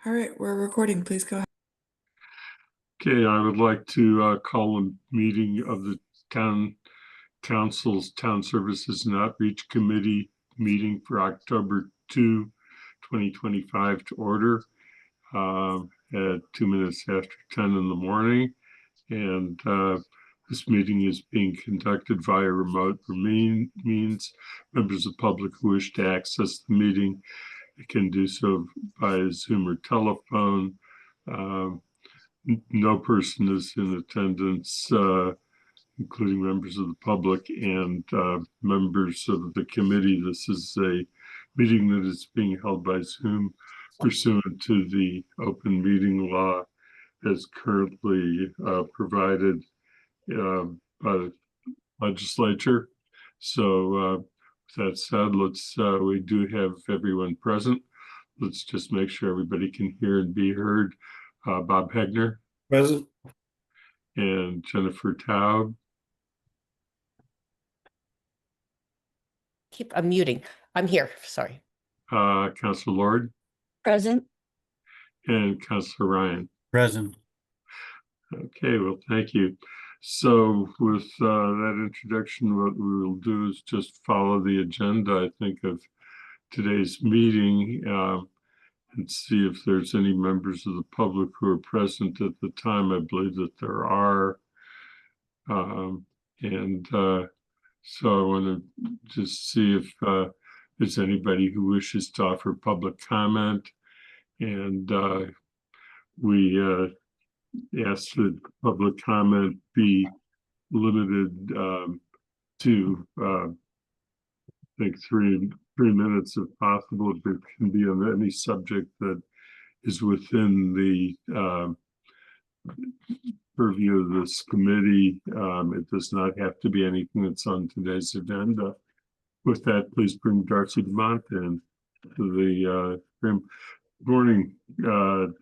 All right, we're recording. Please go ahead. Okay, I would like to call a meeting of the Town Council's Town Services and Outreach Committee meeting for October 2, 2025 to order at 2 minutes after 10 in the morning. And this meeting is being conducted via remote means. Members of the public who wish to access the meeting can do so via Zoom or telephone. No person is in attendance, including members of the public and members of the committee. This is a meeting that is being held by Zoom pursuant to the open meeting law as currently provided by the legislature. So with that said, we do have everyone present. Let's just make sure everybody can hear and be heard. Bob Hegner. Present. And Jennifer Taub. Keep unmuting. I'm here. Sorry. Councilor Lord. Present. And Councilor Ryan. Present. Okay, well, thank you. So with that introduction, what we will do is just follow the agenda, I think, of today's meeting and see if there's any members of the public who are present at the time. I believe that there are. So I want to just see if there's anybody who wishes to offer public comment. And we ask that public comment be limited to I think three minutes if possible. If it can be on any subject that is within the purview of this committee. It does not have to be anything that's on today's agenda. With that, please bring Darcy Dumont in to the room. Good morning,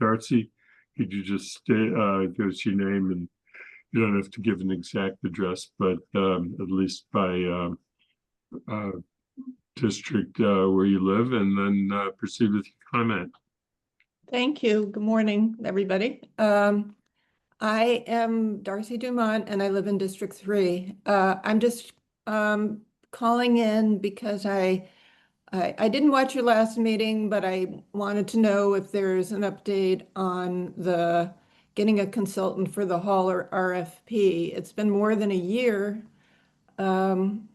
Darcy. Could you just give us your name, and you don't have to give an exact address, but at least by district where you live, and then proceed with your comment. Thank you. Good morning, everybody. I am Darcy Dumont, and I live in District 3. I'm just calling in because I didn't watch your last meeting, but I wanted to know if there's an update on the getting a consultant for the hauler RFP. It's been more than a year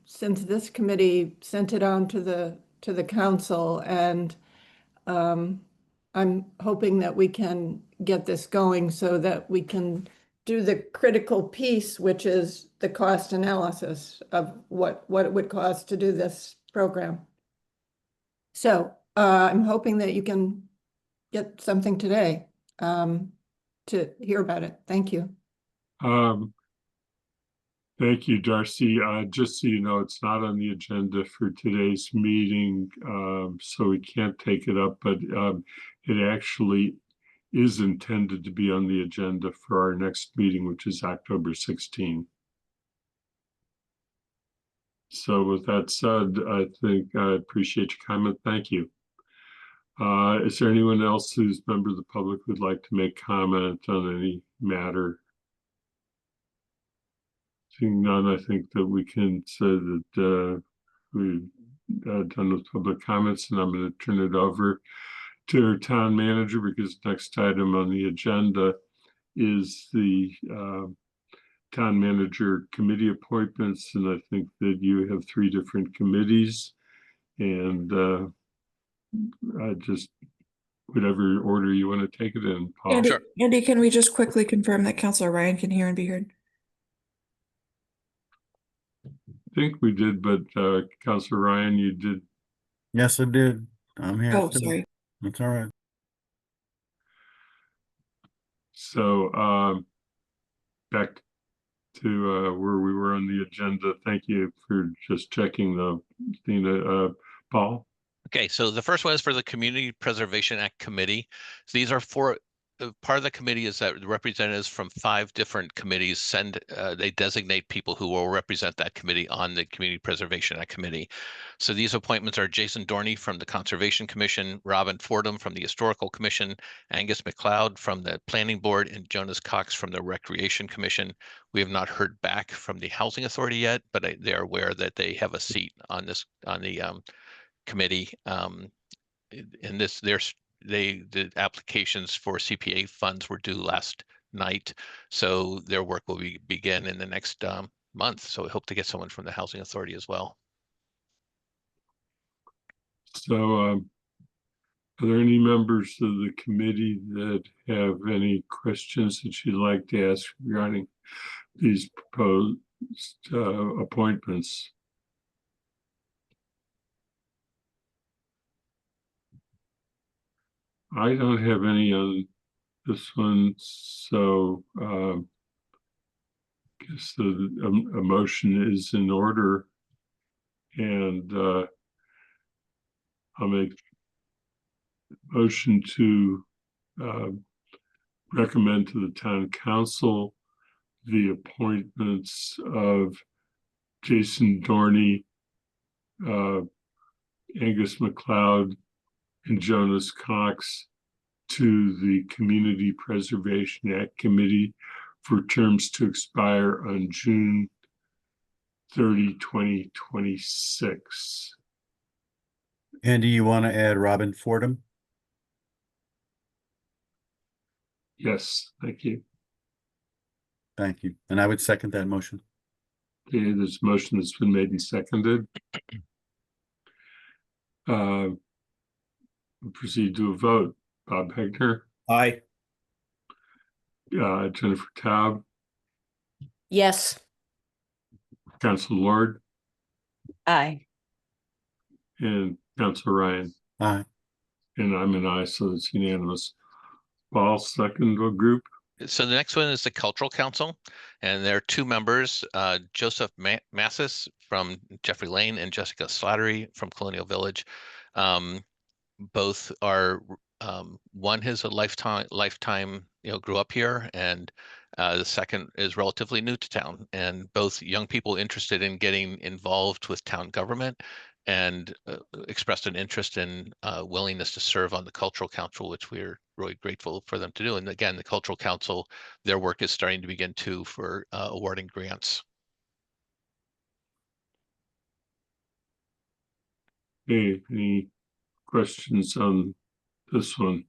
since this committee sent it on to the council, and I'm hoping that we can get this going so that we can do the critical piece, which is the cost analysis of what it would cost to do this program. So I'm hoping that you can get something today to hear about it. Thank you. Thank you, Darcy. Just so you know, it's not on the agenda for today's meeting, so we can't take it up, but it actually is intended to be on the agenda for our next meeting, which is October 16. So with that said, I think I appreciate your comment. Thank you. Is there anyone else who's a member of the public who would like to make comment on any matter? Seeing none, I think that we can say that we've done with public comments, and I'm going to turn it over to our town manager, because the next item on the agenda is the town manager committee appointments, and I think that you have 3 different committees, and I just whatever order you want to take it in, Paul. Andy, Andy, can we just quickly confirm that Councilor Ryan can hear and be heard? I think we did, but Councilor Ryan, you did. Yes, I did. I'm here. Oh, too. sorry. That's all right. So back to where we were on the agenda. Thank you for just checking the Paul. Okay, so the first one is for the Community Preservation Act Committee. So these are 4 part of the committee is that the representatives from 5 different committees send, they designate people who will represent that committee on the Community Preservation Act Committee. So these appointments are Jason Dorney from the Conservation Commission, Robin Fordham from the Historical Commission, Angus MacLeod from the Planning Board, and Jonas Cox from the Recreation Commission. We have not heard back from the Housing Authority yet, but they are aware that they have a seat on this, on the committee. In this, the applications for CPA funds were due last night, so their work will begin in the next month. So we hope to get someone from the Housing Authority as well. So, are there any members of the committee that have any questions that you'd like to ask regarding these proposed appointments? I don't have any on this one, so guess a motion is in order, and I'll make a motion to recommend to the town council the appointments of Jason Dorney, Angus MacLeod, and Jonas Cox to the Community Preservation Act Committee for terms to expire on June 30, 2026. Andy, you want to add Robin Fordham? Yes, thank you. Thank you. And I would second that motion. Okay, there's a motion that's been made and seconded. We'll proceed to a vote. Bob Hegner, Aye. Jennifer Taub, Yes. Council Lord, Aye. and Council Ryan. Aye. And I'm an aye, so it's unanimous. Paul, second group. So the next one is the Cultural Council, and there are 2 members, Joseph Massis from Jeffrey Lane and Jessica Slattery from Colonial Village. Both are, one has a lifetime, grew up here, and the second is relatively new to town, and both young people interested in getting involved with town government and expressed an interest in willingness to serve on the Cultural Council, which we're really grateful for them to do. And again, the Cultural Council, their work is starting to begin too for awarding grants. Hey, any questions on this one?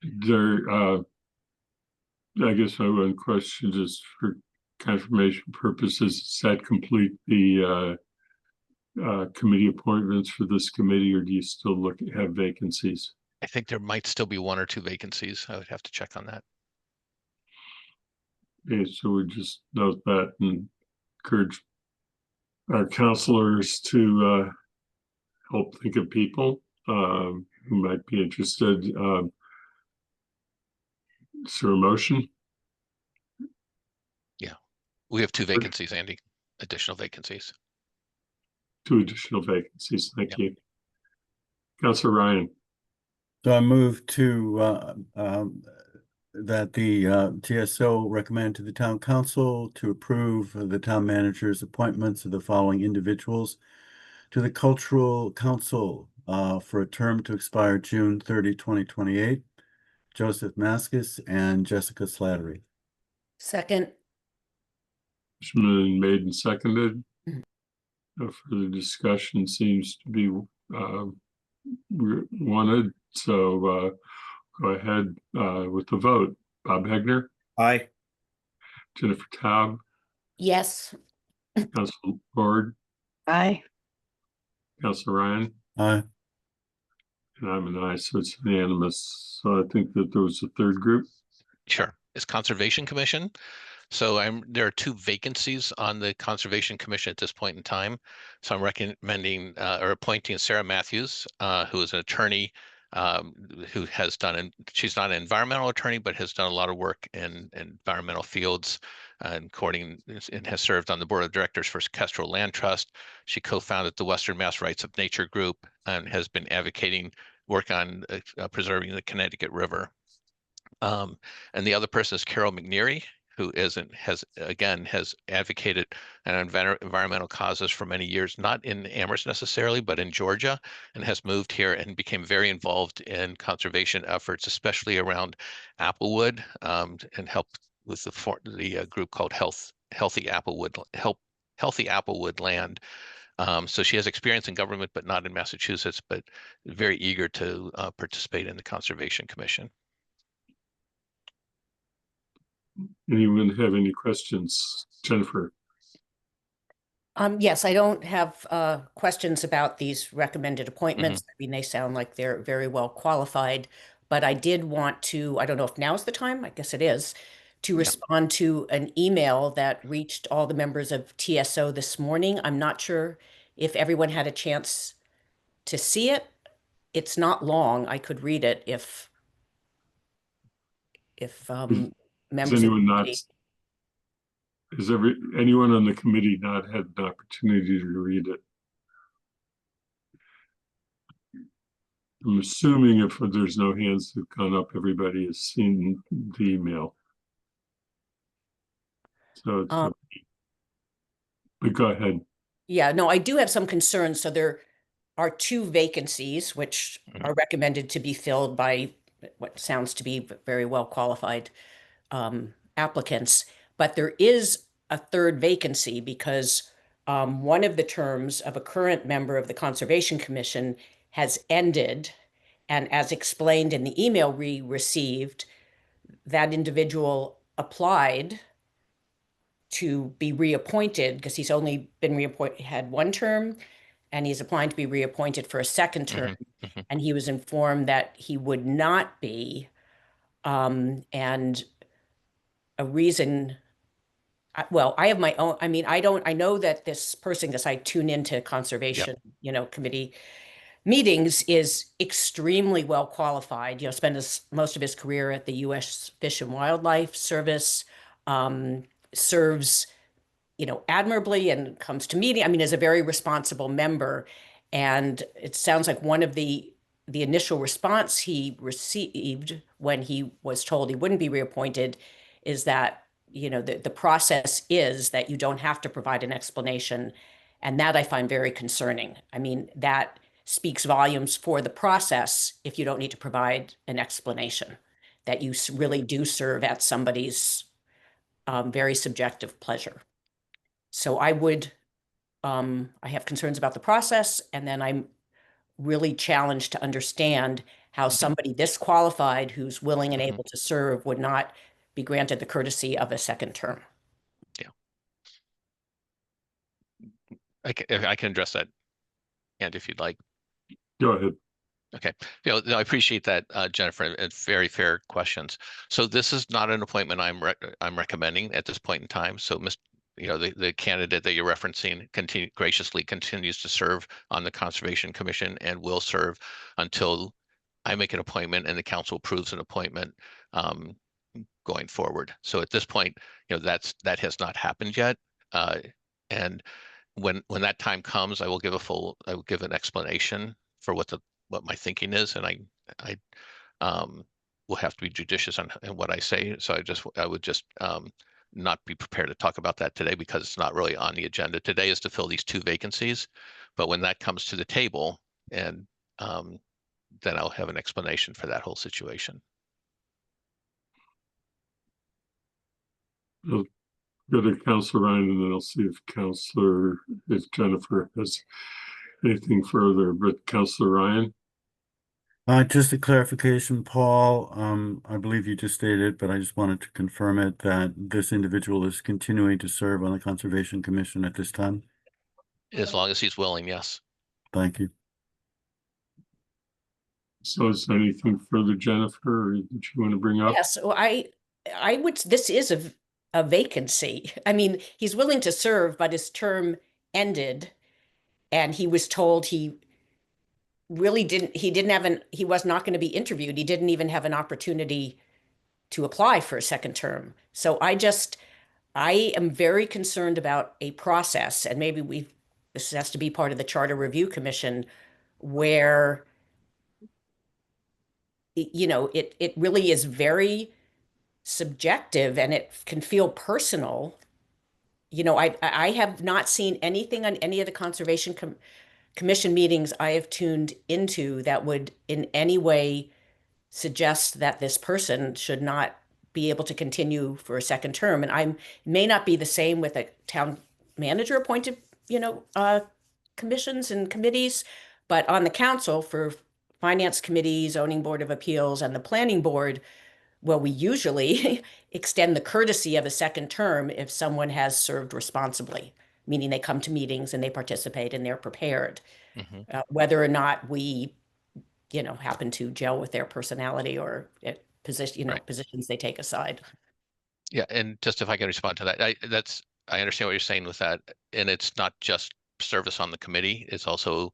There, I guess my one question is for confirmation purposes, does that complete the committee appointments for this committee, or do you still have vacancies? I think there might still be 1 or 2 vacancies. I would have to check on that. Okay, so we just note that and encourage our counselors to help think of people who might be interested. Is there a motion? We have 2 vacancies, Andy, additional vacancies. 2 additional vacancies. Thank you. Councilor Ryan. So I move to that the TSO recommend to the town council to approve the town manager's appointments of the following individuals to the Cultural Council for a term to expire June 30, 2028. Joseph Mascis and Jessica Slattery. Second. Motion made and seconded. No further discussion seems to be wanted. So go ahead with the vote. Bob Hegner. Aye. Jennifer Taub. Yes. Council Lord. Aye. Council Ryan. Aye. And I'm an aye, so it's unanimous. So I think that there was a third group. Sure. It's Conservation Commission. So there are 2 vacancies on the Conservation Commission at this point in time. So I'm recommending or appointing Sarah Matthews, who is an attorney who has done, she's not an environmental attorney, but has done a lot of work in environmental fields. and has served on the board of directors for Kestrel Land Trust. She co-founded the Western Mass Rights of Nature group and has been advocating work on preserving the Connecticut River. And the other person is Carol McNeary, who has advocated environmental causes for many years, not in Amherst necessarily, but in Georgia, and has moved here and became very involved in conservation efforts, especially around Applewood, and helped with the group called Healthy Applewood Land. So she has experience in government, but not in Massachusetts, but very eager to participate in the Conservation Commission. Anyone have any questions? Jennifer? Yes, I don't have questions about these recommended appointments. I mean, they sound like they're very well qualified, but I did want to, I don't know if now's the time, I guess it is, to respond to an email that reached all the members of TSO this morning. I'm not sure if everyone had a chance to see it. It's not long. I could read it if members of the committee. Has anyone on the committee not had an opportunity to read it? I'm assuming if there's no hands that have gone up, everybody has seen the email. So, but go ahead. Yeah, no, I do have some concerns. So there are 2 vacancies, which are recommended to be filled by what sounds to be very well qualified applicants. But there is a 3rd vacancy because one of the terms of a current member of the Conservation Commission has ended. And as explained in the email we received, that individual applied to be reappointed because he's only been reappointed, had 1 term, and he's applying to be reappointed for a 2nd term. And he was informed that he would not be. And a reason, well, I have my own, I mean, I know that this person, because I tune into conservation, committee meetings, is extremely well qualified, spent most of his career at the U.S. Fish and Wildlife Service, serves, admirably and comes to meeting. I mean, is a very responsible member. And it sounds like one of the initial response he received when he was told he wouldn't be reappointed is that, the process is that you don't have to provide an explanation. And that I find very concerning. I mean, that speaks volumes for the process if you don't need to provide an explanation, that you really do serve at somebody's very subjective pleasure. So I have concerns about the process, and then I'm really challenged to understand how somebody this qualified who's willing and able to serve would not be granted the courtesy of a 2nd term. Yeah. I can address that, and if you'd like. Go ahead. Okay. I appreciate that, Jennifer, and very fair questions. So this is not an appointment I'm recommending at this point in time. So the candidate that you're referencing graciously continues to serve on the Conservation Commission and will serve until I make an appointment and the council approves an appointment going forward. So at this point, that has not happened yet. And when that time comes, I will give an explanation for what my thinking is, and I will have to be judicious on what I say. So I would just not be prepared to talk about that today because it's not really on the agenda. Today is to fill these 2 vacancies, but when that comes to the table, and then I'll have an explanation for that whole situation. I'll go to Councilor Ryan, and then I'll see if Jennifer has anything further. But Councilor Ryan? Just a clarification, Paul. I believe you just stated, but I just wanted to confirm it, that this individual is continuing to serve on the Conservation Commission at this time. As long as he's willing, yes. Thank you. So is there anything further, Jennifer, that you want to bring up? Yes, so I would, this is a vacancy. I mean, he's willing to serve, but his term ended and he was told he was not going to be interviewed. He didn't even have an opportunity to apply for a 2nd term. So I am very concerned about a process, and maybe this has to be part of the Charter Review Commission, where it really is very subjective and it can feel personal. I have not seen anything on any of the Conservation Commission meetings I have tuned into that would in any way suggest that this person should not be able to continue for a second term. And I may not be the same with a town manager appointed, commissions and committees, but on the council for Finance Committee, Zoning Board of Appeals, and the Planning Board, well, we usually extend the courtesy of a second term if someone has served responsibly, meaning they come to meetings and they participate and they're prepared. Whether or not we, happen to gel with their personality or Right. positions they take aside. Yeah, and just if I can respond to that, I understand what you're saying with that, and it's not just service on the committee, it's also,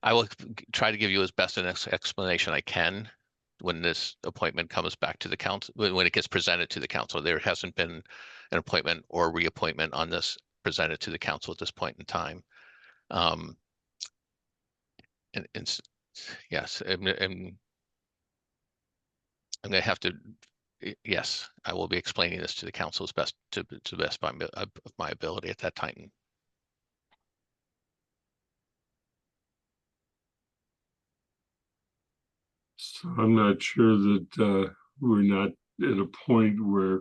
I will try to give you as best an explanation I can when this appointment comes back to the council, when it gets presented to the council. There hasn't been an appointment or reappointment on this presented to the council at this point in time. Yes, I'm going to have to, yes, I will be explaining this to the council as best to the best of my ability at that time. So I'm not sure that we're not at a point where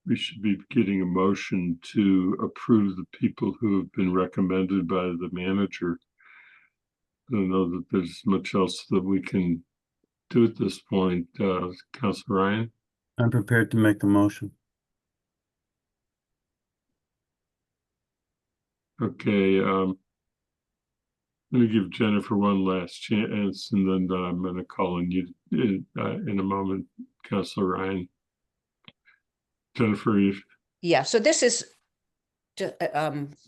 we should be getting a motion to approve the people who have been recommended by the manager. I don't know that there's much else that we can do at this point. Councilor Ryan? I'm prepared to make the motion. Okay, let me give Jennifer one last chance, and then I'm going to call on you in a moment, Councilor Ryan. Jennifer, Yeah, so this is just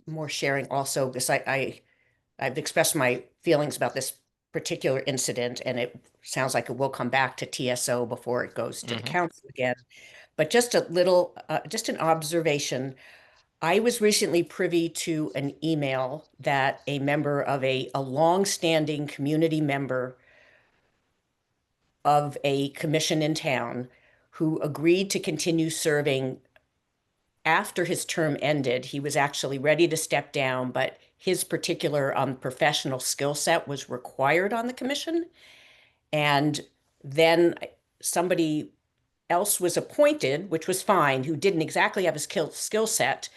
more sharing also, because I've expressed my feelings about this particular incident, and it sounds like it will come back to TSO before it goes to the council again. But just a little, just an observation. I was recently privy to an email that a member of a longstanding community member of a commission in town who agreed to continue serving after his term ended. He was actually ready to step down, but his particular professional skill set was required on the commission. And then somebody else was appointed, which was fine, who didn't exactly have his skill set.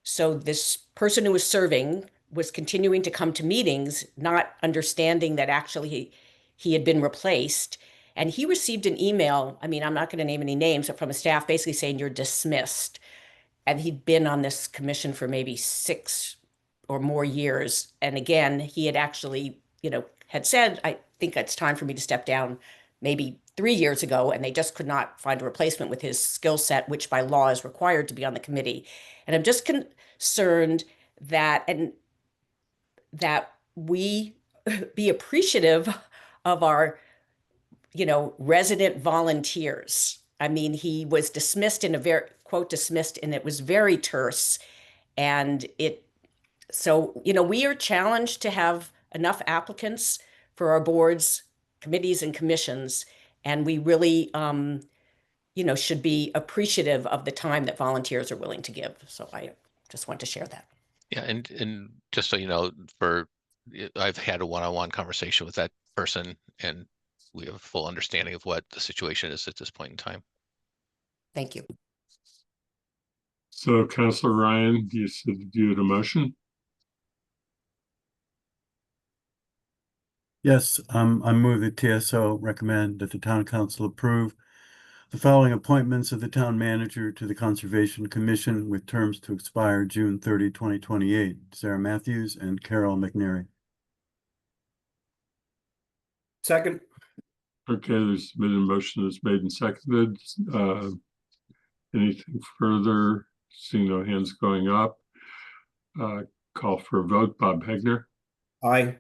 So this person who was serving was continuing to come to meetings, not understanding that actually he had been replaced. And he received an email, I mean, I'm not going to name any names, but from a staff basically saying you're dismissed. And he'd been on this commission for maybe 6 or more years. And again, he had actually, had said, I think it's time for me to step down maybe 3 years ago, and they just could not find a replacement with his skill set, which by law is required to be on the committee. And I'm just concerned that we be appreciative of our, resident volunteers. I mean, he was dismissed in a very, quote, dismissed, and it was very terse. And so, we are challenged to have enough applicants for our boards, committees, and commissions. And we really, should be appreciative of the time that volunteers are willing to give. So I just want to share that. Yeah, and just so you know, I've had a one-on-one conversation with that person, and we have a full understanding of what the situation is at this point in time. Thank you. so Councilor Ryan, you said you had a motion? Yes, I move that TSO recommend that the town council approve the following appointments of the town manager to the Conservation Commission with terms to expire June 30, 2028. Sarah Matthews and Carol McNary. Second. Okay, there's been a motion that's made and seconded. Anything further? Seeing no hands going up. Call for a vote. Bob Hegner, Aye.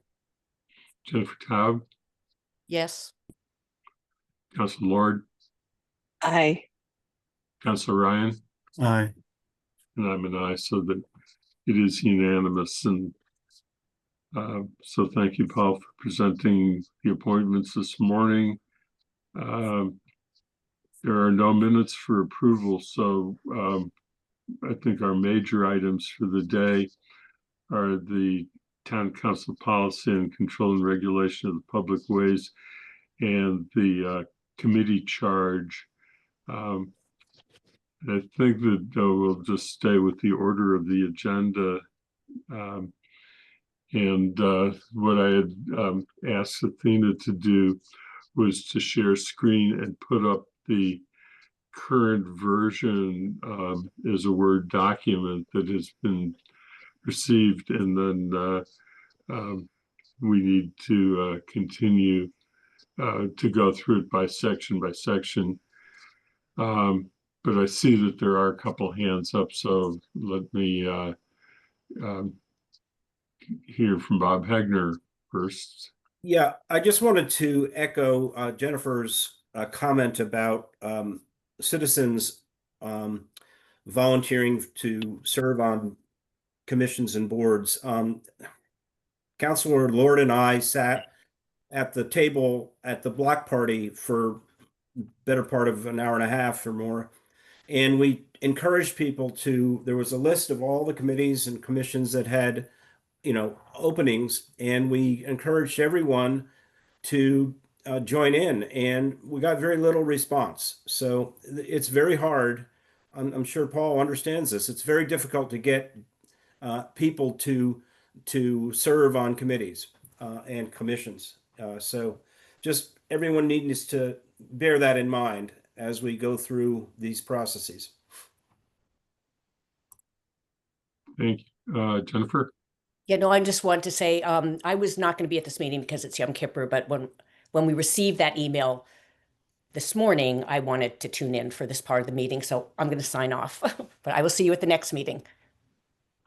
Jennifer Taub, Yes. Councilor Lord, Aye. Councilor Ryan, Aye. And I'm an aye, so that it is unanimous. And so thank you, Paul, for presenting the appointments this morning. There are no minutes for approval, so I think our major items for the day are the town council policy and control and regulation of the public ways and the committee charge. I think that we'll just stay with the order of the agenda. What I had asked Athena to do was to share screen and put up the current version as a Word document that has been received, and then we need to continue to go through it by section. But I see that there are a couple hands up, so let me hear from Bob Hegner first. Yeah, I just wanted to echo Jennifer's comment about citizens volunteering to serve on commissions and boards. Councilor Lord and I sat at the table at the block party for better part of an hour and a half or more. And we encouraged people to, there was a list of all the committees and commissions that had, openings, and we encouraged everyone to join in, and we got very little response. So it's very hard. I'm sure Paul understands this. It's very difficult to get people to serve on committees and commissions. So just everyone needs to bear that in mind as we go through these processes. Thank you. Jennifer? Yeah, no, I just want to say, I was not going to be at this meeting because it's Yom Kippur, but when we received that email this morning, I wanted to tune in for this part of the meeting, so I'm going to sign off. But I will see you at the next meeting.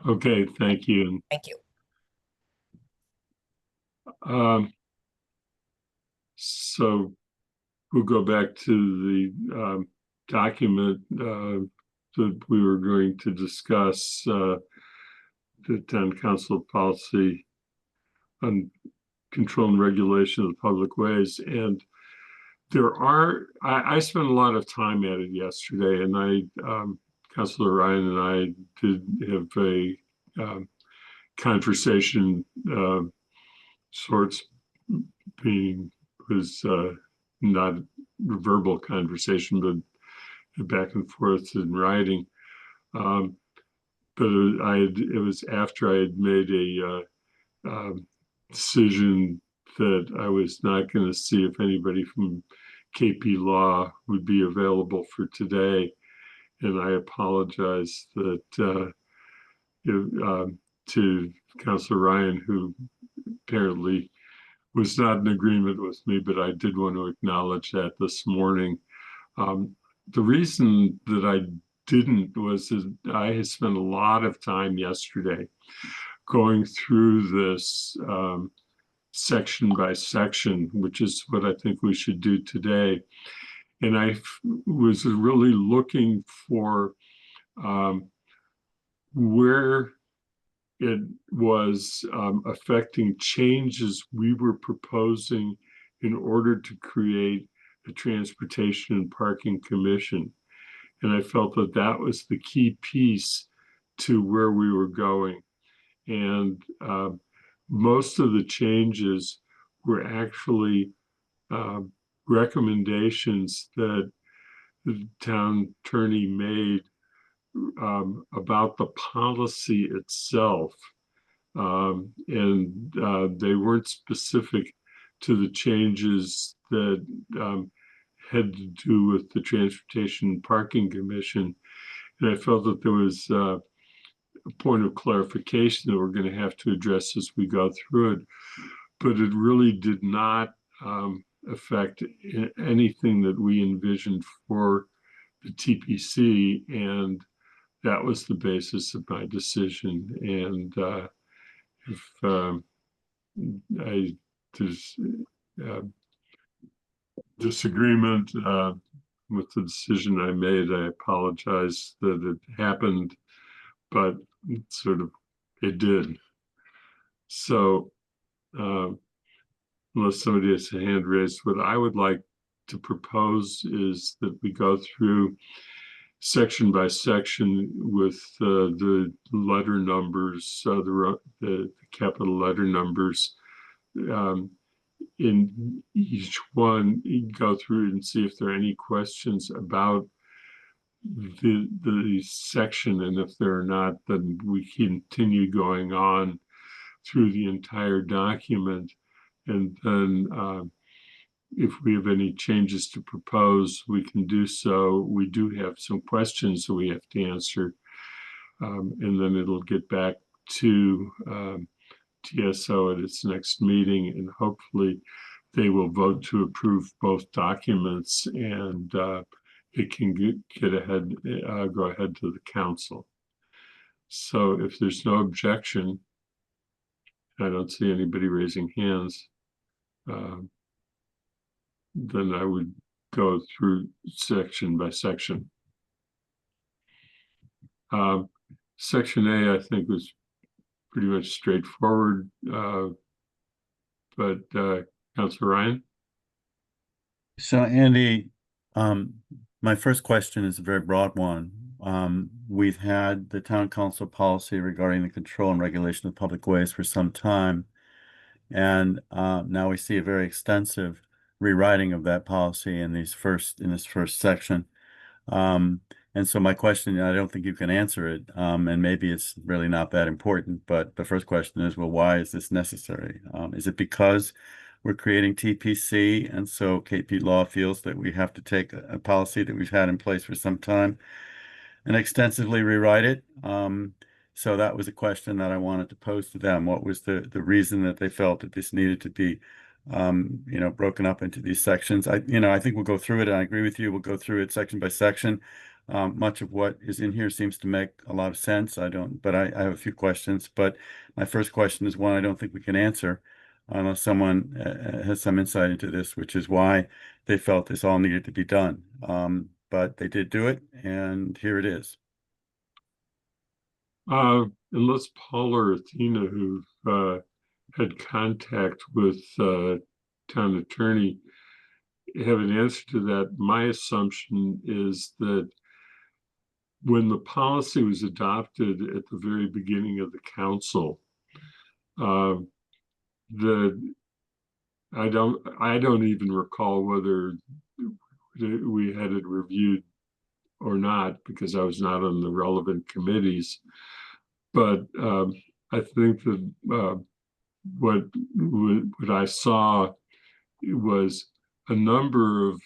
Okay, thank you. Thank you. So we'll go back to the document that we were going to discuss, the town council policy on control and regulation of the public ways. And I spent a lot of time at it yesterday, and Councilor Ryan and I did have a conversation, sorts, was not a verbal conversation, but back and forth in writing. But it was after I had made a decision that I was not going to see if anybody from KP Law would be available for today. And I apologize that to Councilor Ryan, who apparently was not in agreement with me, but I did want to acknowledge that this morning. The reason that I didn't was that I had spent a lot of time yesterday going through this section by section, which is what I think we should do today. And I was really looking for where it was affecting changes we were proposing in order to create a transportation and parking commission. And I felt that that was the key piece to where we were going. And most of the changes were actually recommendations that the town attorney made about the policy itself. And they weren't specific to the changes that had to do with the Transportation and Parking Commission. And I felt that there was a point of clarification that we're going to have to address as we go through it. But it really did not affect anything that we envisioned for the TPC. And that was the basis of my decision. And if there's disagreement, with the decision I made. I apologize that it happened, but it did. So unless somebody has a hand raised, what I would like to propose is that we go through section by section with the letter numbers, the capital letter numbers. In each one, you go through and see if there are any questions about the section, and if there are not, then we continue going on through the entire document. And then if we have any changes to propose, we can do so. We do have some questions that we have to answer. And then it'll get back to TSO at its next meeting, and hopefully they will vote to approve both documents, and it can go ahead to the council. So if there's no objection, I don't see anybody raising hands, then I would go through section by section. Section A, I think, was pretty much straightforward, but Councilor Ryan? So Andy, my first question is a very broad one. We've had the town council policy regarding the control and regulation of public ways for some time. And now we see a very extensive rewriting of that policy in this first section. And so my question, I don't think you can answer it, and maybe it's really not that important, but the first question is, well, why is this necessary? Is it because we're creating TPC, and so KP Law feels that we have to take a policy that we've had in place for some time and extensively rewrite it? So that was a question that I wanted to pose to them. What was the reason that they felt that this needed to be broken up into these sections? I think we'll go through it, and I agree with you. We'll go through it section by section. Much of what is in here seems to make a lot of sense. I have a few questions, but my first question is one I don't think we can answer unless someone has some insight into this, which is why they felt this all needed to be done. But they did do it, and here it is. Unless Paul or Athena, who had contact with town attorney, have an answer to that, my assumption is that when the policy was adopted at the very beginning of the council, I don't even recall whether we had it reviewed or not, because I was not on the relevant committees. But I think that what I saw was a number of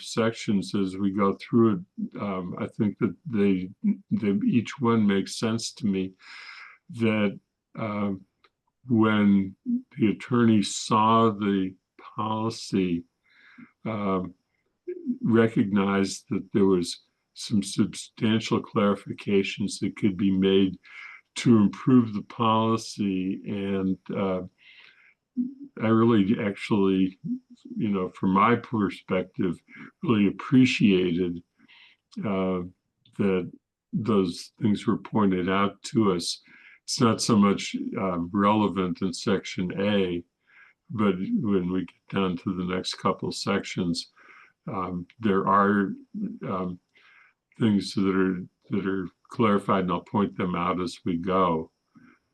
sections as we go through it. I think that they each one makes sense to me. That when the attorney saw the policy, recognized that there was some substantial clarifications that could be made to improve the policy. And I really actually, from my perspective, really appreciated that those things were pointed out to us. It's not so much relevant in section A, but when we get down to the next couple sections, there are things that are clarified, and I'll point them out as we go.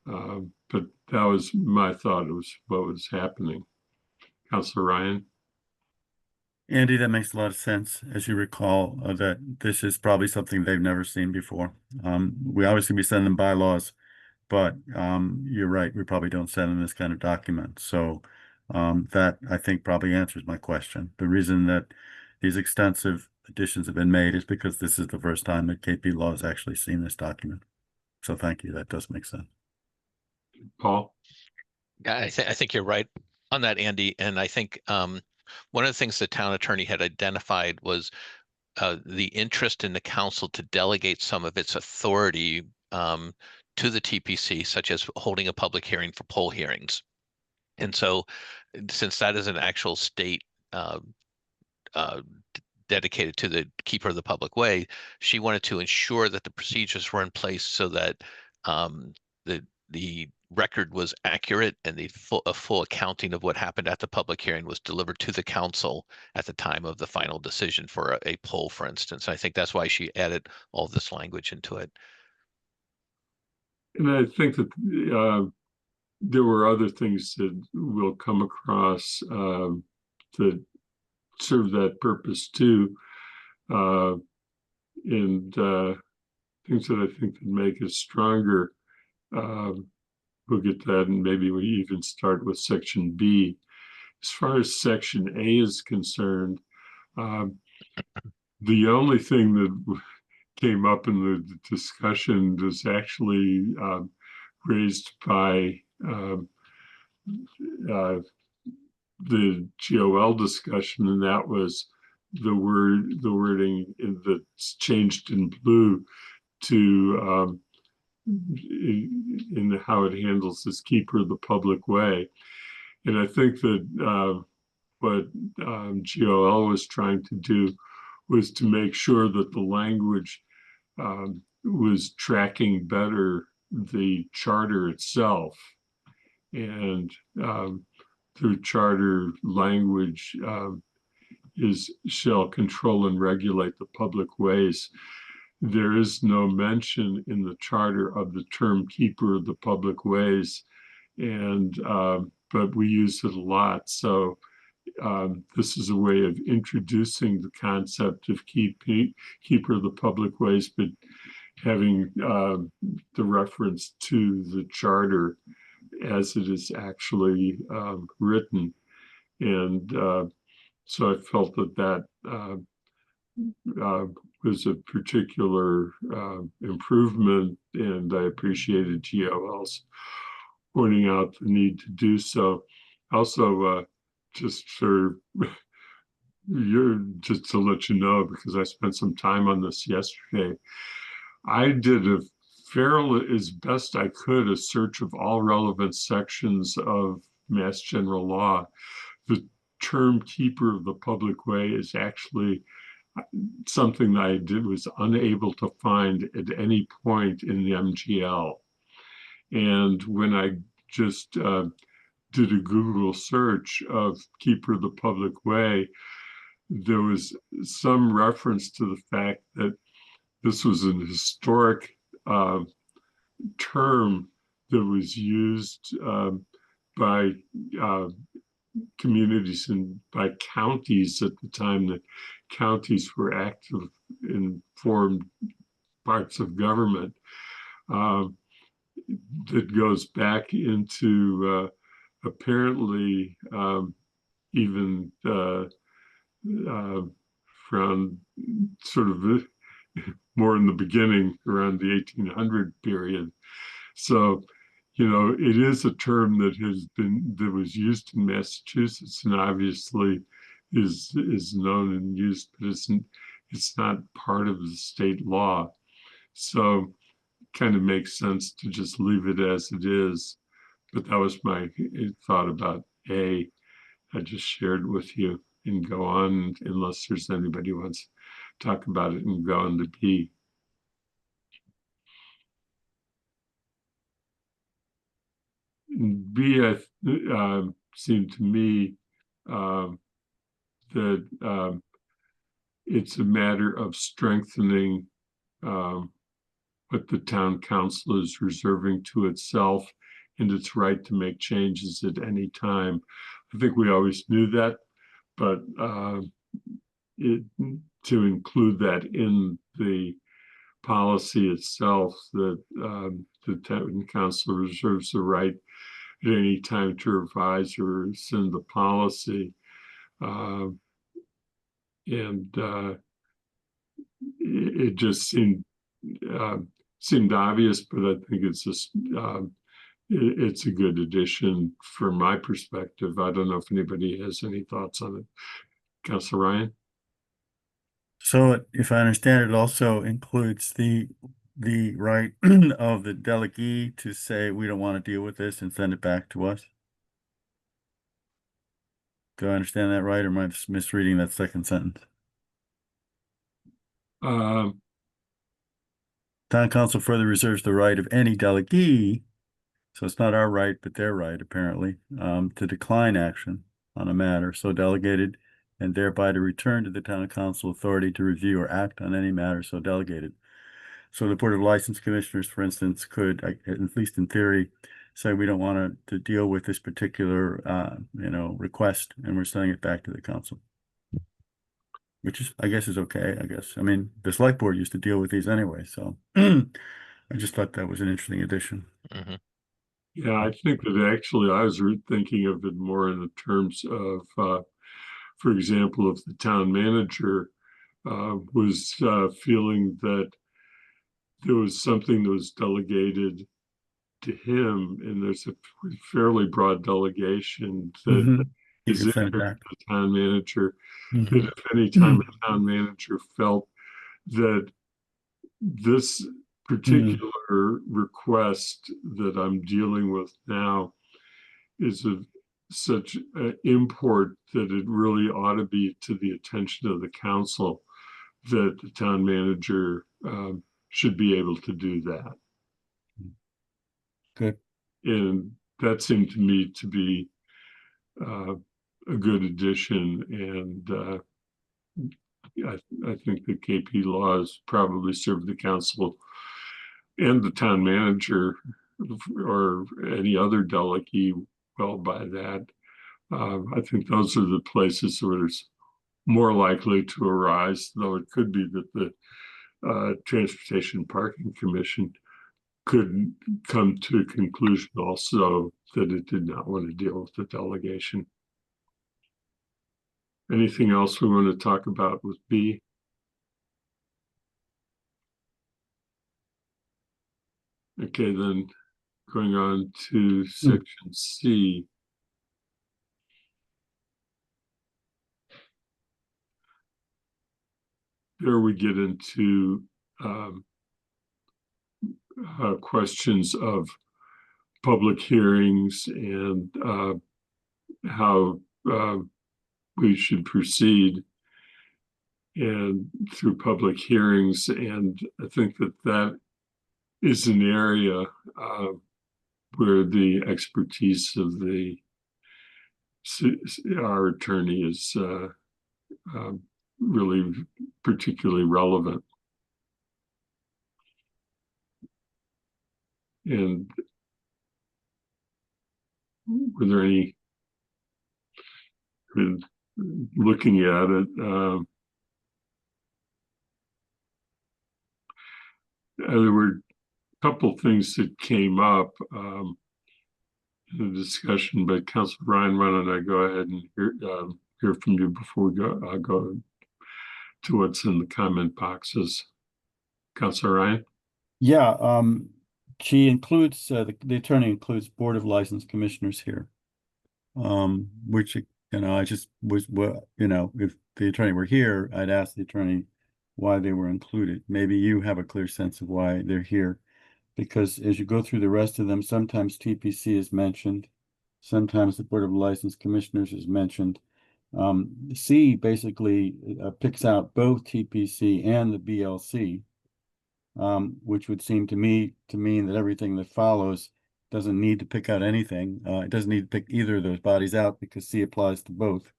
But that was my thought. It was what was happening. Councilor Ryan? Andy, that makes a lot of sense. As you recall, that this is probably something they've never seen before. We obviously send them bylaws, but you're right, we probably don't send them this kind of document. So that, I think, probably answers my question. The reason that these extensive additions have been made is because this is the first time that KP Law has actually seen this document. So thank you. That does make sense. Paul? Yeah, I think you're right on that, Andy. And I think one of the things the town attorney had identified was the interest in the council to delegate some of its authority to the TPC, such as holding a public hearing for poll hearings. And so, since that is an actual state dedicated to the keeper of the public way. She wanted to ensure that the procedures were in place so that the record was accurate and a full accounting of what happened at the public hearing was delivered to the council at the time of the final decision for a poll, for instance. I think that's why she added all this language into it. And I think that there were other things that we'll come across that serve that purpose too, and things that I think can make us stronger. We'll get to that, and maybe we even start with section B. As far as section A is concerned, the only thing that came up in the discussion was actually raised by the GOL discussion, and that was the wording that's changed in blue to in how it handles this keeper of the public way. And I think that what GOL was trying to do was to make sure that the language was tracking better the charter itself. And through charter language shall control and regulate the public ways. There is no mention in the charter of the term keeper of the public ways, and but we use it a lot. So this is a way of introducing the concept of keeper of the public ways, but having the reference to the charter as it is actually written. And so I felt that was a particular improvement, and I appreciated GOL's pointing out the need to do so. Also, just to let you know, because I spent some time on this yesterday, I did as best I could, a search of all relevant sections of Mass General Law. The term keeper of the public way is actually something that I was unable to find at any point in the MGL. And when I just did a Google search of keeper of the public way, there was some reference to the fact that this was an historic term that was used by communities and by counties at the time that counties were active in formed parts of government. That goes back into apparently even from sort of more in the beginning, around the 1800 period. So, you know, it is a term that was used in Massachusetts, and obviously is known and used, but it's not part of the state law. So it kind of makes sense to just leave it as it is. But that was my thought about A. I just shared with you, and go on unless there's anybody who wants to talk about it, and go on to B. B seemed to me that it's a matter of strengthening what the town council is reserving to itself and its right to make changes at any time. I think we always knew that, but to include that in the policy itself, that the town council reserves the right at any time to revise or rescind the policy. It just seemed obvious, but I think it's just it's a good addition from my perspective. I don't know if anybody has any thoughts on it. Councilor Ryan? So if I understand, it also includes the right of the delegee to say, we don't want to deal with this, and send it back to us. Do I understand that right, or am I misreading that second sentence? Um, Town council further reserves the right of any delegee, so it's not our right, but their right apparently, to decline action on a matter so delegated and thereby to return to the town council authority to review or act on any matter so delegated. So the Board of License Commissioners, for instance, could, at least in theory, say we don't want to deal with this particular, request, and we're sending it back to the council. Which is, I guess, is okay, I guess. I mean, the select board used to deal with these anyway, so I just thought that was an interesting addition. Mhm. Yeah, I think that actually I was thinking of it more in the terms of, for example, if the town manager was feeling that there was something that was delegated to him, and there's a fairly broad delegation that Mhm. You is can send it in back. the town manager, Mhm. that if any time a town manager felt that this particular request that I'm dealing with now is of such import that it really ought to be to the attention of the council, that the town manager should be able to do that. Good. And that seemed to me to be a good addition. And I think the KP laws probably serve the council and the town manager or any other delegee well by that. I think those are the places where it's more likely to arise, though it could be that the Transportation Parking Commission could come to a conclusion also that it did not want to deal with the delegation. Anything else we want to talk about with B? Okay, then going on to section C. There we get into questions of public hearings and how we should proceed and through public hearings. And I think that that is an area where the expertise of our attorney is really particularly relevant. And were there any, looking at it, there were a couple things that came up in the discussion, but Councilor Ryan, why don't I go ahead and hear from you before we go to what's in the comment boxes. Councilor Ryan? Yeah, she includes, the attorney includes Board of License Commissioners here. Which, I just was, if the attorney were here, I'd ask the attorney why they were included. Maybe you have a clear sense of why they're here. Because as you go through the rest of them, sometimes TPC is mentioned, sometimes the Board of License Commissioners is mentioned. C basically picks out both TPC and the BLC, which would seem to me to mean that everything that follows doesn't need to pick out anything. It doesn't need to pick either of those bodies out because C applies to both.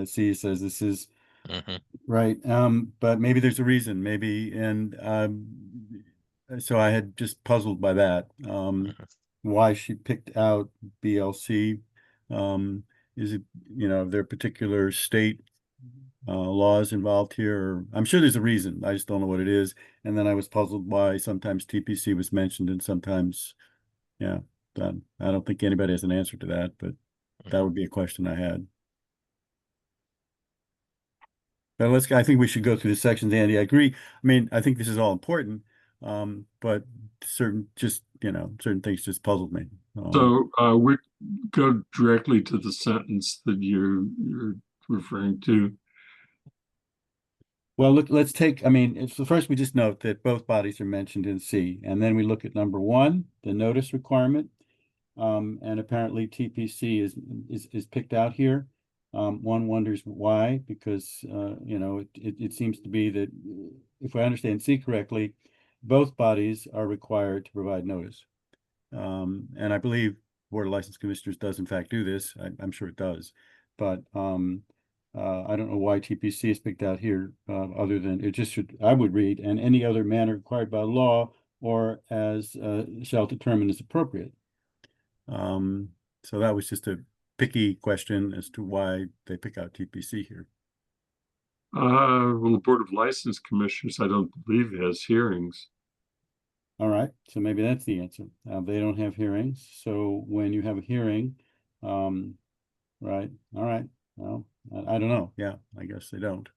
C says this is right, but maybe there's a reason, maybe, and so I had just puzzled by that. Why she picked out BLC. Is it, there are particular state laws involved here? Or, I'm sure there's a reason. I just don't know what it is. And then I was puzzled why sometimes TPC was mentioned and sometimes, I don't think anybody has an answer to that, but that would be a question I had. But I think we should go through the sections, Andy. I agree. I mean, I think this is all important, but certain things just puzzled me. So we go directly to the sentence that you're referring to. Well, let's take, so first we just note that both bodies are mentioned in C, and then we look at number 1, the notice requirement. And apparently TPC is picked out here. One wonders why, because, it seems to be that, if I understand C correctly, both bodies are required to provide notice. And I believe Board of License Commissioners does in fact do this. I'm sure it does. But I don't know why TPC is picked out here, other than it just should, I would read, and any other manner required by law or as shall determine as appropriate. So that was just a picky question as to why they pick out TPC here. Well, the Board of License Commissioners, I don't believe has hearings. All right, so maybe that's the answer. They don't have hearings, so when you have a hearing, right, all right, well, I don't know, yeah, I guess they don't.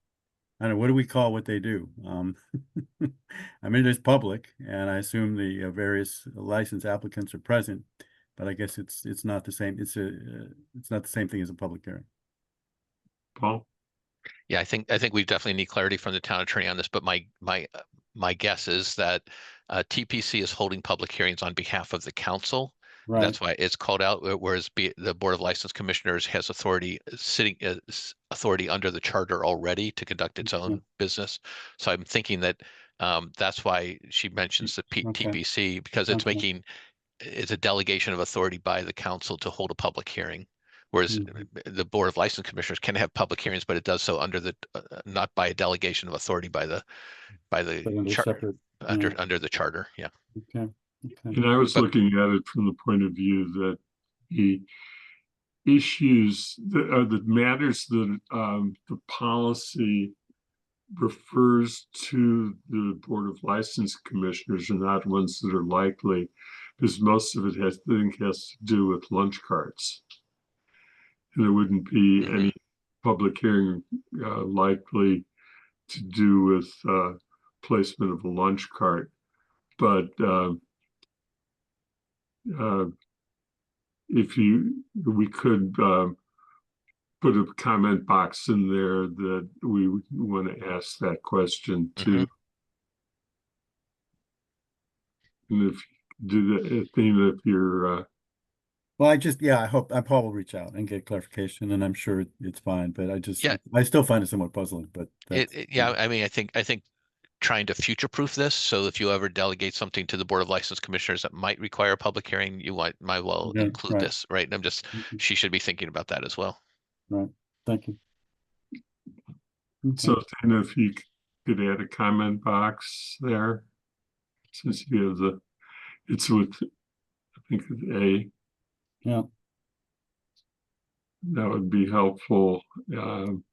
I don't know, what do we call what they do? I mean, it's public, and I assume the various license applicants are present, but I guess it's not the same, it's not the same thing as a public hearing. Paul? Yeah, I think we definitely need clarity from the town attorney on this, but my guess is that TPC is holding public hearings on behalf of the council. Right, That's why it's called out, whereas the Board of License Commissioners has authority authority under the charter already to conduct its own Mm-hmm. business. So I'm thinking that that's why she mentions the Okay. TPC, because it's Okay. it's a delegation of authority by the council to hold a public hearing. Whereas Mhm. the Board of License Commissioners can have public hearings, but it does so under the not by a delegation of authority by the But under charter, separate, under the charter. Yeah. okay, okay, And I was But- looking at it from the point of view that the issues that are the matters that the policy refers to the Board of License Commissioners are not ones that are likely, because most of it has to do with lunch carts. And there wouldn't be Mhm. any public hearing likely to do with placement of a lunch cart. But if we could put a comment box in there that we want to ask that question too. And if you do that, Athena, if you're well, I hope Paul will reach out and get clarification, and I'm sure it's fine, but Yeah. I still find it somewhat puzzling, but Yeah, I mean, I think trying to future-proof this, so if you ever delegate something to the Board of License Commissioners that might require a public hearing, you might well Yeah, include right. this, right? And Mhm. she should be thinking about that as well. Right, thank you. so Okay. Athena, if you could add a comment box there, since you have it's with, I think, A. Yeah, That would be helpful. Can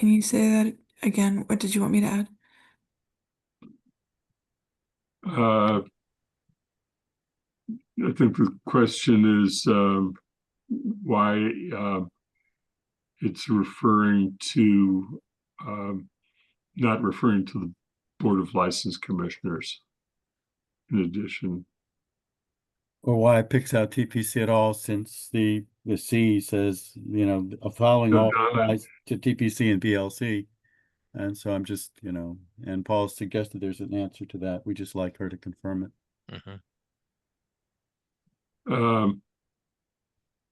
you say that again? What did you want me to add? I think the question is why it's referring to not referring to the Board of License Commissioners. In addition, or why it picks out TPC at all, since the C says, following all applies to TPC and BLC. And so I'm just, and Paul suggested there's an answer to that. We just like her to confirm it.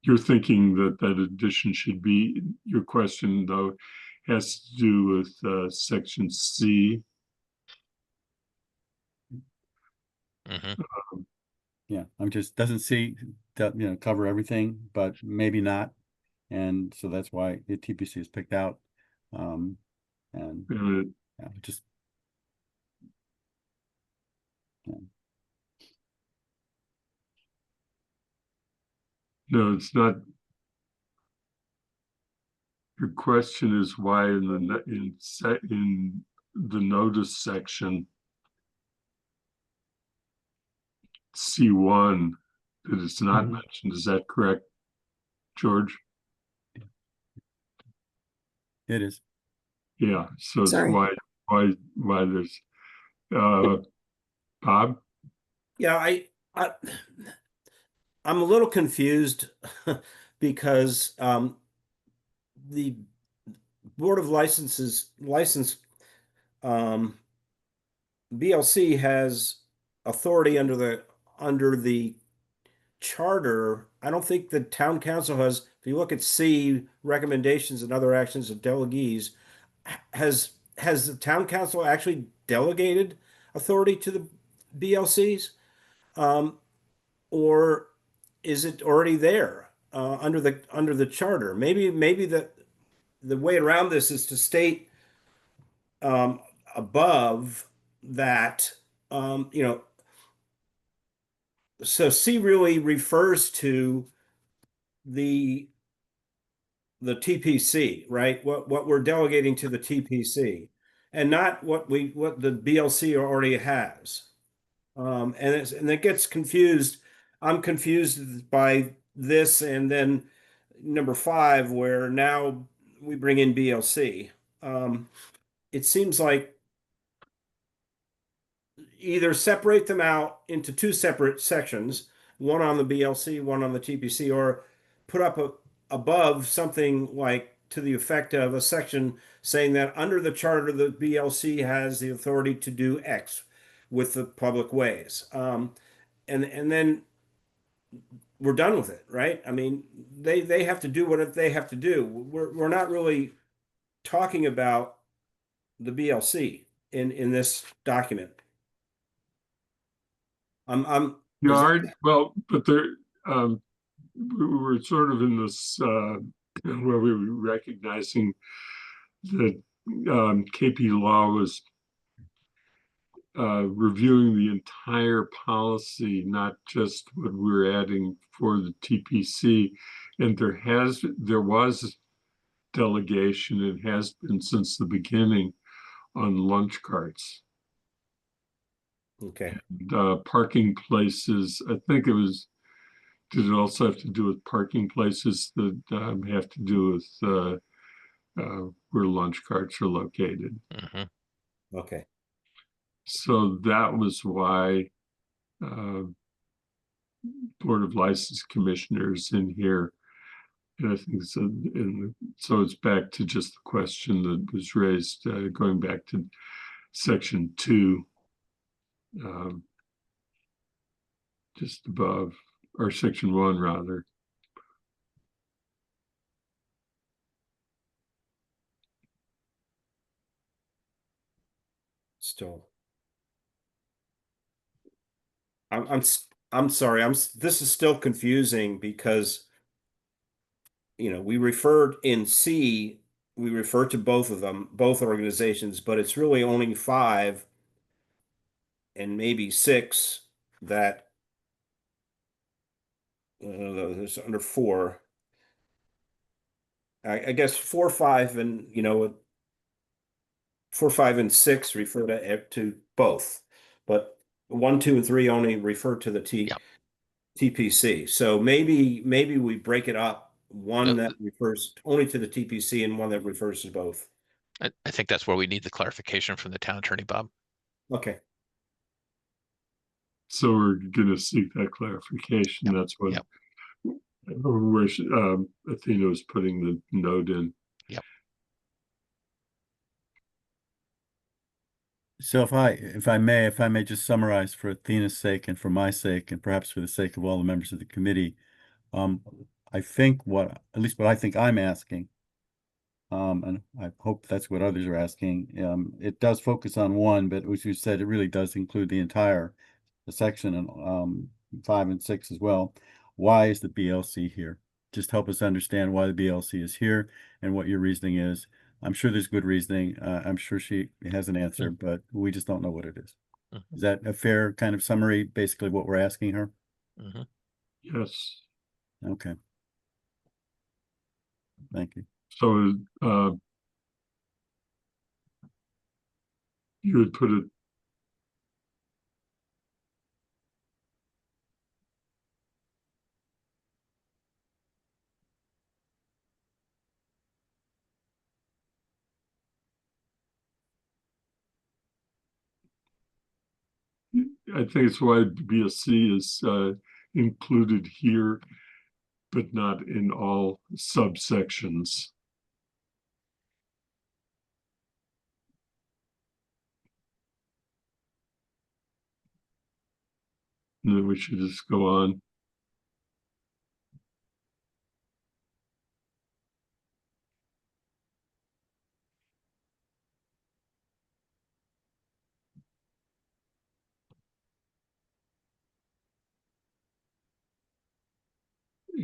you're thinking that addition should be, your question though has to do with section C. Yeah, I'm just, doesn't see that, cover everything, but maybe not. And so that's why the TPC is picked out. And yeah, just. Yeah. No, it's not. Your question is why in the notice section C1 that it's not mentioned. Is that correct, George? It is. Yeah, so it's Sorry. why there's Bob? Yeah, I'm a little confused because the Board of License BLC has authority under the charter, I don't think the town council has, if you look at C, recommendations and other actions of delegees, has the town council actually delegated authority to the BLCs? Or is it already there under the charter? Maybe the way around this is to state above that, you know, so C really refers to the TPC, right? What we're delegating to the TPC, and not what the BLC already has. And it gets confused. I'm confused by this, and then number 5, where now we bring in BLC. It seems like either separate them out into 2 separate sections, one on the BLC, one on the TPC, or put up above something like to the effect of a section saying that under the charter, the BLC has the authority to do X with the public ways. And then we're done with it, right? I mean, they have to do what they have to do. We're not really talking about the BLC in this document. I'm Yeah, well, but there, we're sort of in this where we were recognizing that KP Law was reviewing the entire policy, not just what we're adding for the TPC. And there was delegation, and has been since the beginning, on lunch carts. okay. Parking places, I think did it also have to do with parking places that have to do with where lunch carts are located? Mhm. Okay. So that was why Board of License Commissioners in here. And I think so. And so it's back to just the question that was raised, going back to section 2, just above, or section 1 rather. Still. I'm sorry. This is still confusing because, you know, we referred in C, we refer to both of them, both organizations, but it's really only 5 and maybe 6 that there's under 4. I guess 4, 5, and 4, 5, and 6 refer to both, but 1, 2, and 3 only refer to the Yep. TPC. So maybe we break it up, one Yep. that refers only to the TPC and one that refers to both. I think that's where we need the clarification from the town attorney, Bob. Okay. So we're going to seek that clarification. Yep. That's what Yep. where Athena was putting the note in. So if I may just summarize for Athena's sake and for my sake, and perhaps for the sake of all the members of the committee, I think at least what I think I'm asking, and I hope that's what others are asking, it does focus on 1, but as you said, it really does include the entire section, and 5 and 6 as well. Why is the BLC here? Just help us understand why the BLC is here and what your reasoning is. I'm sure there's good reasoning. I'm sure she has an answer, but we just don't know what it is. Is that a fair kind of summary, basically what we're asking her? Mhm. Yes. Okay. Thank you. So you would put it. I think it's why BSC is included here, but not in all subsections. And then we should just go on.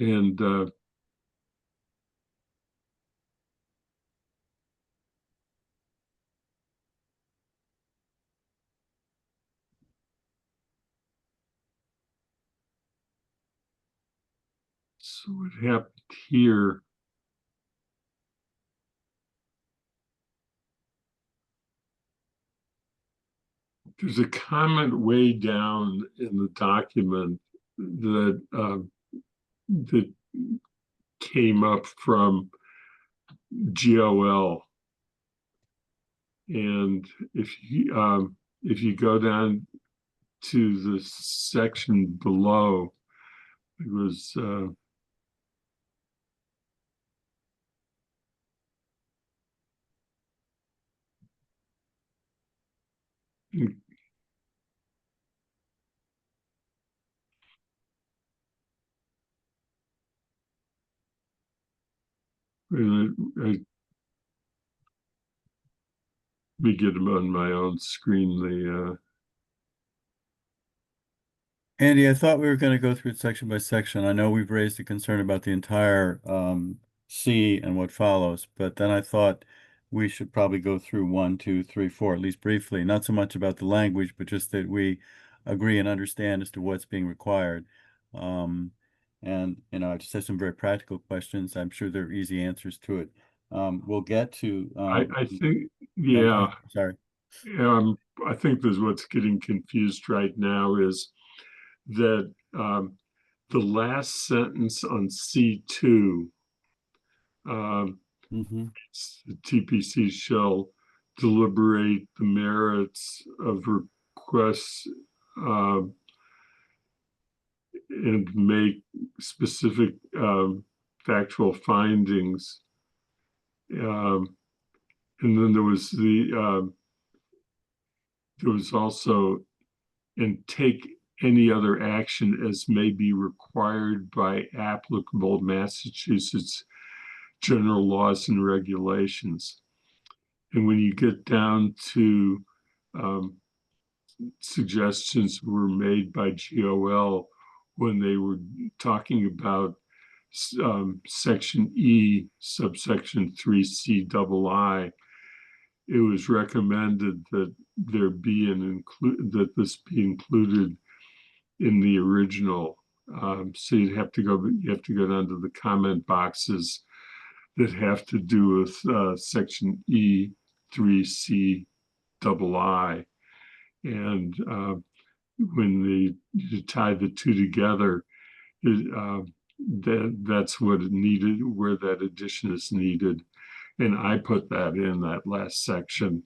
And so what happened here? There's a comment way down in the document that that came up from GOL, and if you go down to the section below, it was let me get them on my own screen. Andy, I thought we were going to go through it section by section. I know we've raised a concern about the entire C and what follows, but then I thought we should probably go through 1, 2, 3, 4, at least briefly, not so much about the language, but just that we agree and understand as to what's being required. And, I just have some very practical questions. I'm sure there are easy answers to it. We'll get to. I think, yeah. Sorry. I think there's what's getting confused right now is that the last sentence on C2, Mm-hmm. the TPC shall deliberate the merits of requests and make specific factual findings. And then there was also, and take any other action as may be required by applicable Massachusetts general laws and regulations. And when you get down to suggestions were made by GOL when they were talking about section E, subsection 3C it was recommended that there be that this be included in the original. So you have to go down to the comment boxes that have to do with section E, 3C and when you tie the two together, that's what it needed, where that addition is needed. And I put that in that last section,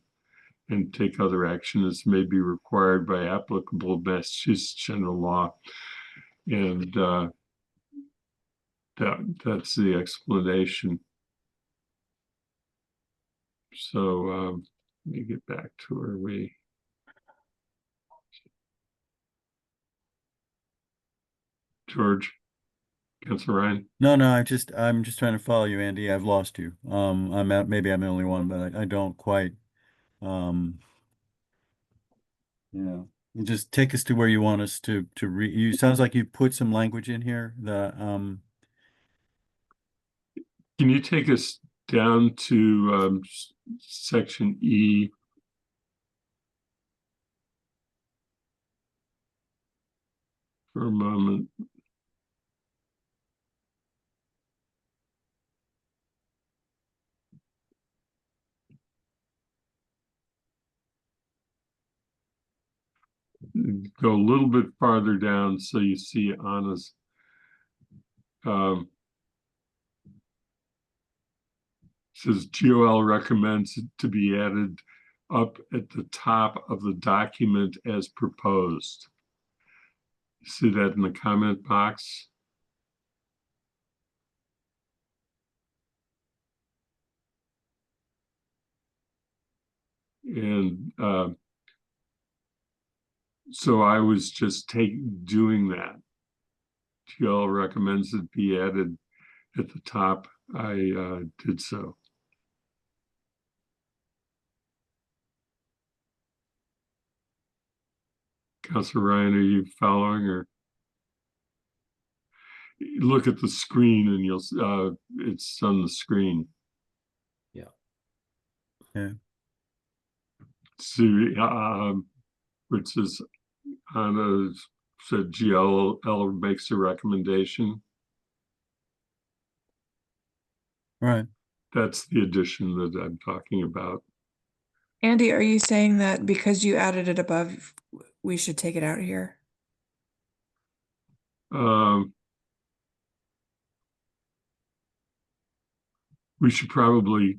and take other action as may be required by applicable Massachusetts general law. And that's the explanation. So let me get back to where we. George, Councilor Ryan. No, I'm just trying to follow you, Andy. I've lost you. Maybe I'm the only one, but I don't quite. You just take us to where you want us to read. You sounds like you put some language in here. Can you take us down to section E? For a moment. Go a little bit farther down so you see Anna's. Says GOL recommends it to be added up at the top of the document as proposed. You see that in the comment box? And so I was just doing that. GOL recommends it be added at the top. I did so. Councilor Ryan, are you following or? look at the screen and it's on the screen. Yeah. Yeah. See, which says Anna said GLL makes a recommendation. Right. That's the addition that I'm talking about. Andy, are you saying that because you added it above, we should take it out here? We should probably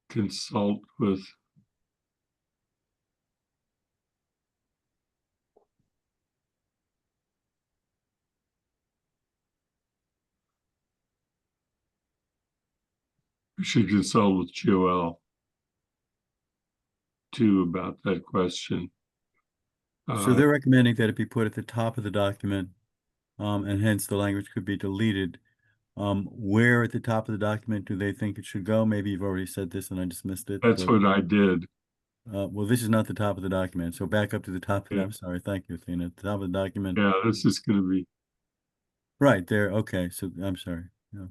consult with with Joel too about that question. So they're recommending that it be put at the top of the document, and hence the language could be deleted. Where at the top of the document do they think it should go? Maybe you've already said this and I just missed it. That's but, what I did. well, this is not the top of the document. So back up to the top of Yeah. I'm sorry. Thank you, Athena. At the top of the document. Yeah, this is going to be. Right there. Okay. So I'm sorry. Yeah.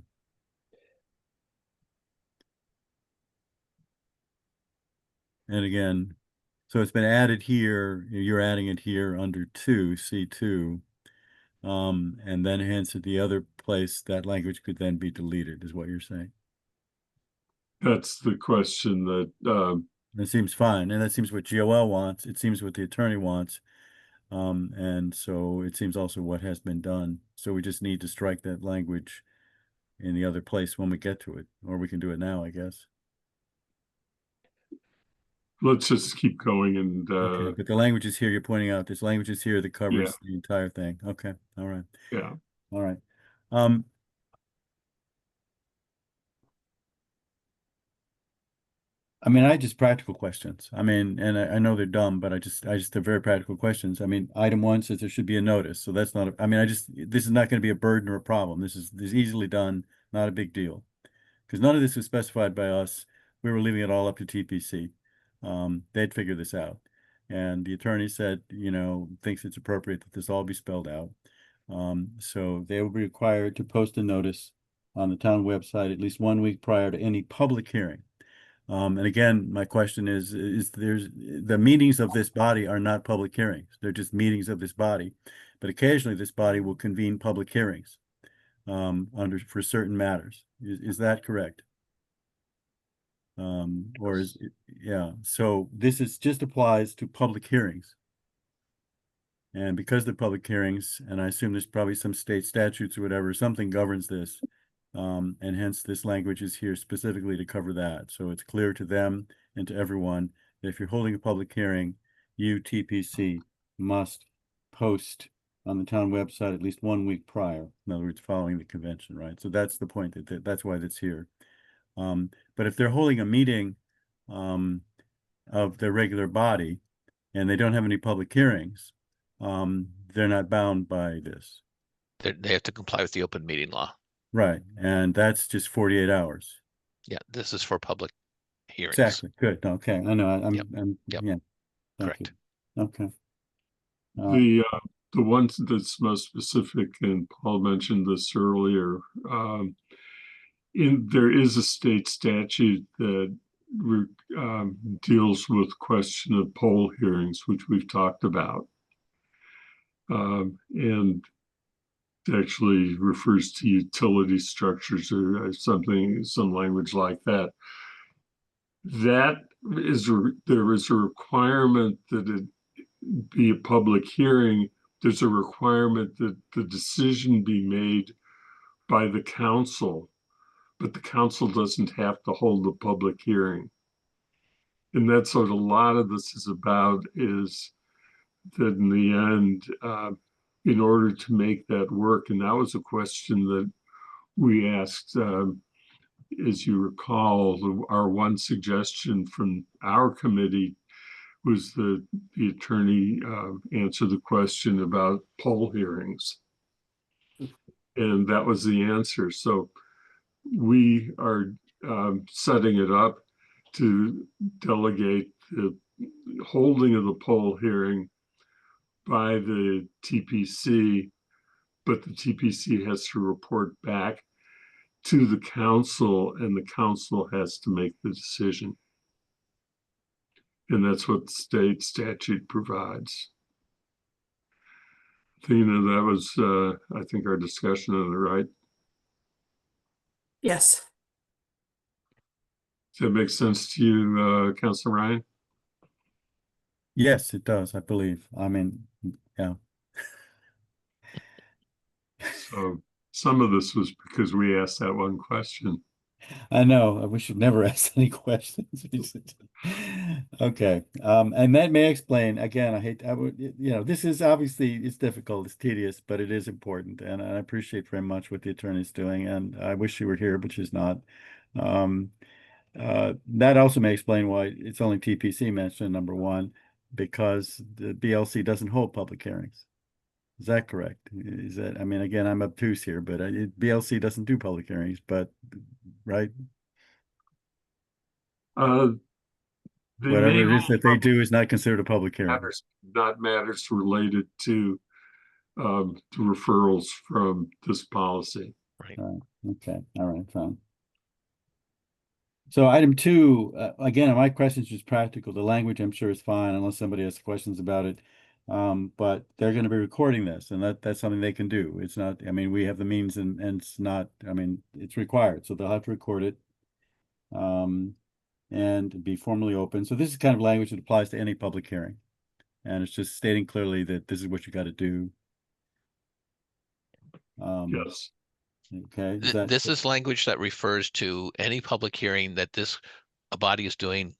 And again, so it's been added here. You're adding it here under 2, C2. And then hence at the other place, that language could then be deleted, is what you're saying. That's the question that That seems fine. And that seems what GOL wants. It seems what the attorney wants. And so it seems also what has been done. So we just need to strike that language in the other place when we get to it, or we can do it now, I guess. let's just keep going and Okay, but the language is here. You're pointing out this language is here that covers Yeah. the entire thing. Okay. All right. yeah. All right. I mean, I just practical questions. I mean, and I know they're dumb, but I just they're very practical questions. I mean, item 1 says there should be a notice. So that's not, I mean, this is not going to be a burden or a problem. This is easily done, not a big deal. Because none of this was specified by us. We were leaving it all up to TPC. They'd figure this out. And the attorney said, thinks it's appropriate that this all be spelled out. So they will be required to post a notice on the town website at least 1 week prior to any public hearing. And again, my question is the meetings of this body are not public hearings. They're just meetings of this body. But occasionally this body will convene public hearings for certain matters. Is that correct? Or is it, yeah. So this just applies to public hearings. And because they're public hearings, and I assume there's probably some state statutes or whatever, something governs this. And hence this language is here specifically to cover that. So it's clear to them and to everyone that if you're holding a public hearing, you, TPC, must post on the town website at least 1 week prior. In other words, following the convention, right? So that's the point that's why that's here. But if they're holding a meeting of their regular body and they don't have any public hearings, they're not bound by this. They have to comply with the open meeting law. Right, and that's just 48 hours. Yeah, this is for public hearings. Exactly. Good. Okay. I know. I'm Yep. yeah. Thank Correct. you. Okay. The ones that's most specific, and Paul mentioned this earlier, there is a state statute that deals with question of poll hearings, which we've talked about, and actually refers to utility structures or some language like that. There is a requirement that it be a public hearing. There's a requirement that the decision be made by the council, but the council doesn't have to hold the public hearing. And that's what a lot of this is about, is that in the end, in order to make that work, and that was a question that we asked, as you recall, our one suggestion from our committee was that the attorney answer the question about poll hearings. And that was the answer. So we are setting it up to delegate the holding of the poll hearing, by the TPC, but the TPC has to report back to the council, and the council has to make the decision. And that's what the state statute provides. Tina, that was, I think, our discussion on it, right? Yes. Does that make sense to you, Councilor Ryan? Yes, it does, I believe. I mean, yeah. So some of this was because we asked that one question. I know, we should never ask any questions. Okay, and that may explain, again, I would, you know, this is obviously, it's difficult, it's tedious, but it is important, and I appreciate very much what the attorney's doing, and I wish she were here, but she's not. That also may explain why it's only TPC mentioned, number one, because the BLC doesn't hold public hearings. Is that correct? Is that, I mean, again, I'm obtuse here, but BLC doesn't do public hearings, but, right? They Whatever may it is hold that they public do is not considered a public hearing. matters, not matters related to referrals from this policy. Right. Okay, all right, fine. So item 2, again, my question is just practical. The language I'm sure is fine unless somebody has questions about it. But they're going to be recording this, and that's something they can do. It's not, I mean, we have the means, and it's not, I mean, it's required, so they'll have to record it. And be formally open. So this is kind of language that applies to any public hearing. And it's just stating clearly that this is what you got to do. Yes. Okay. This is language that refers to any public hearing that a body is doing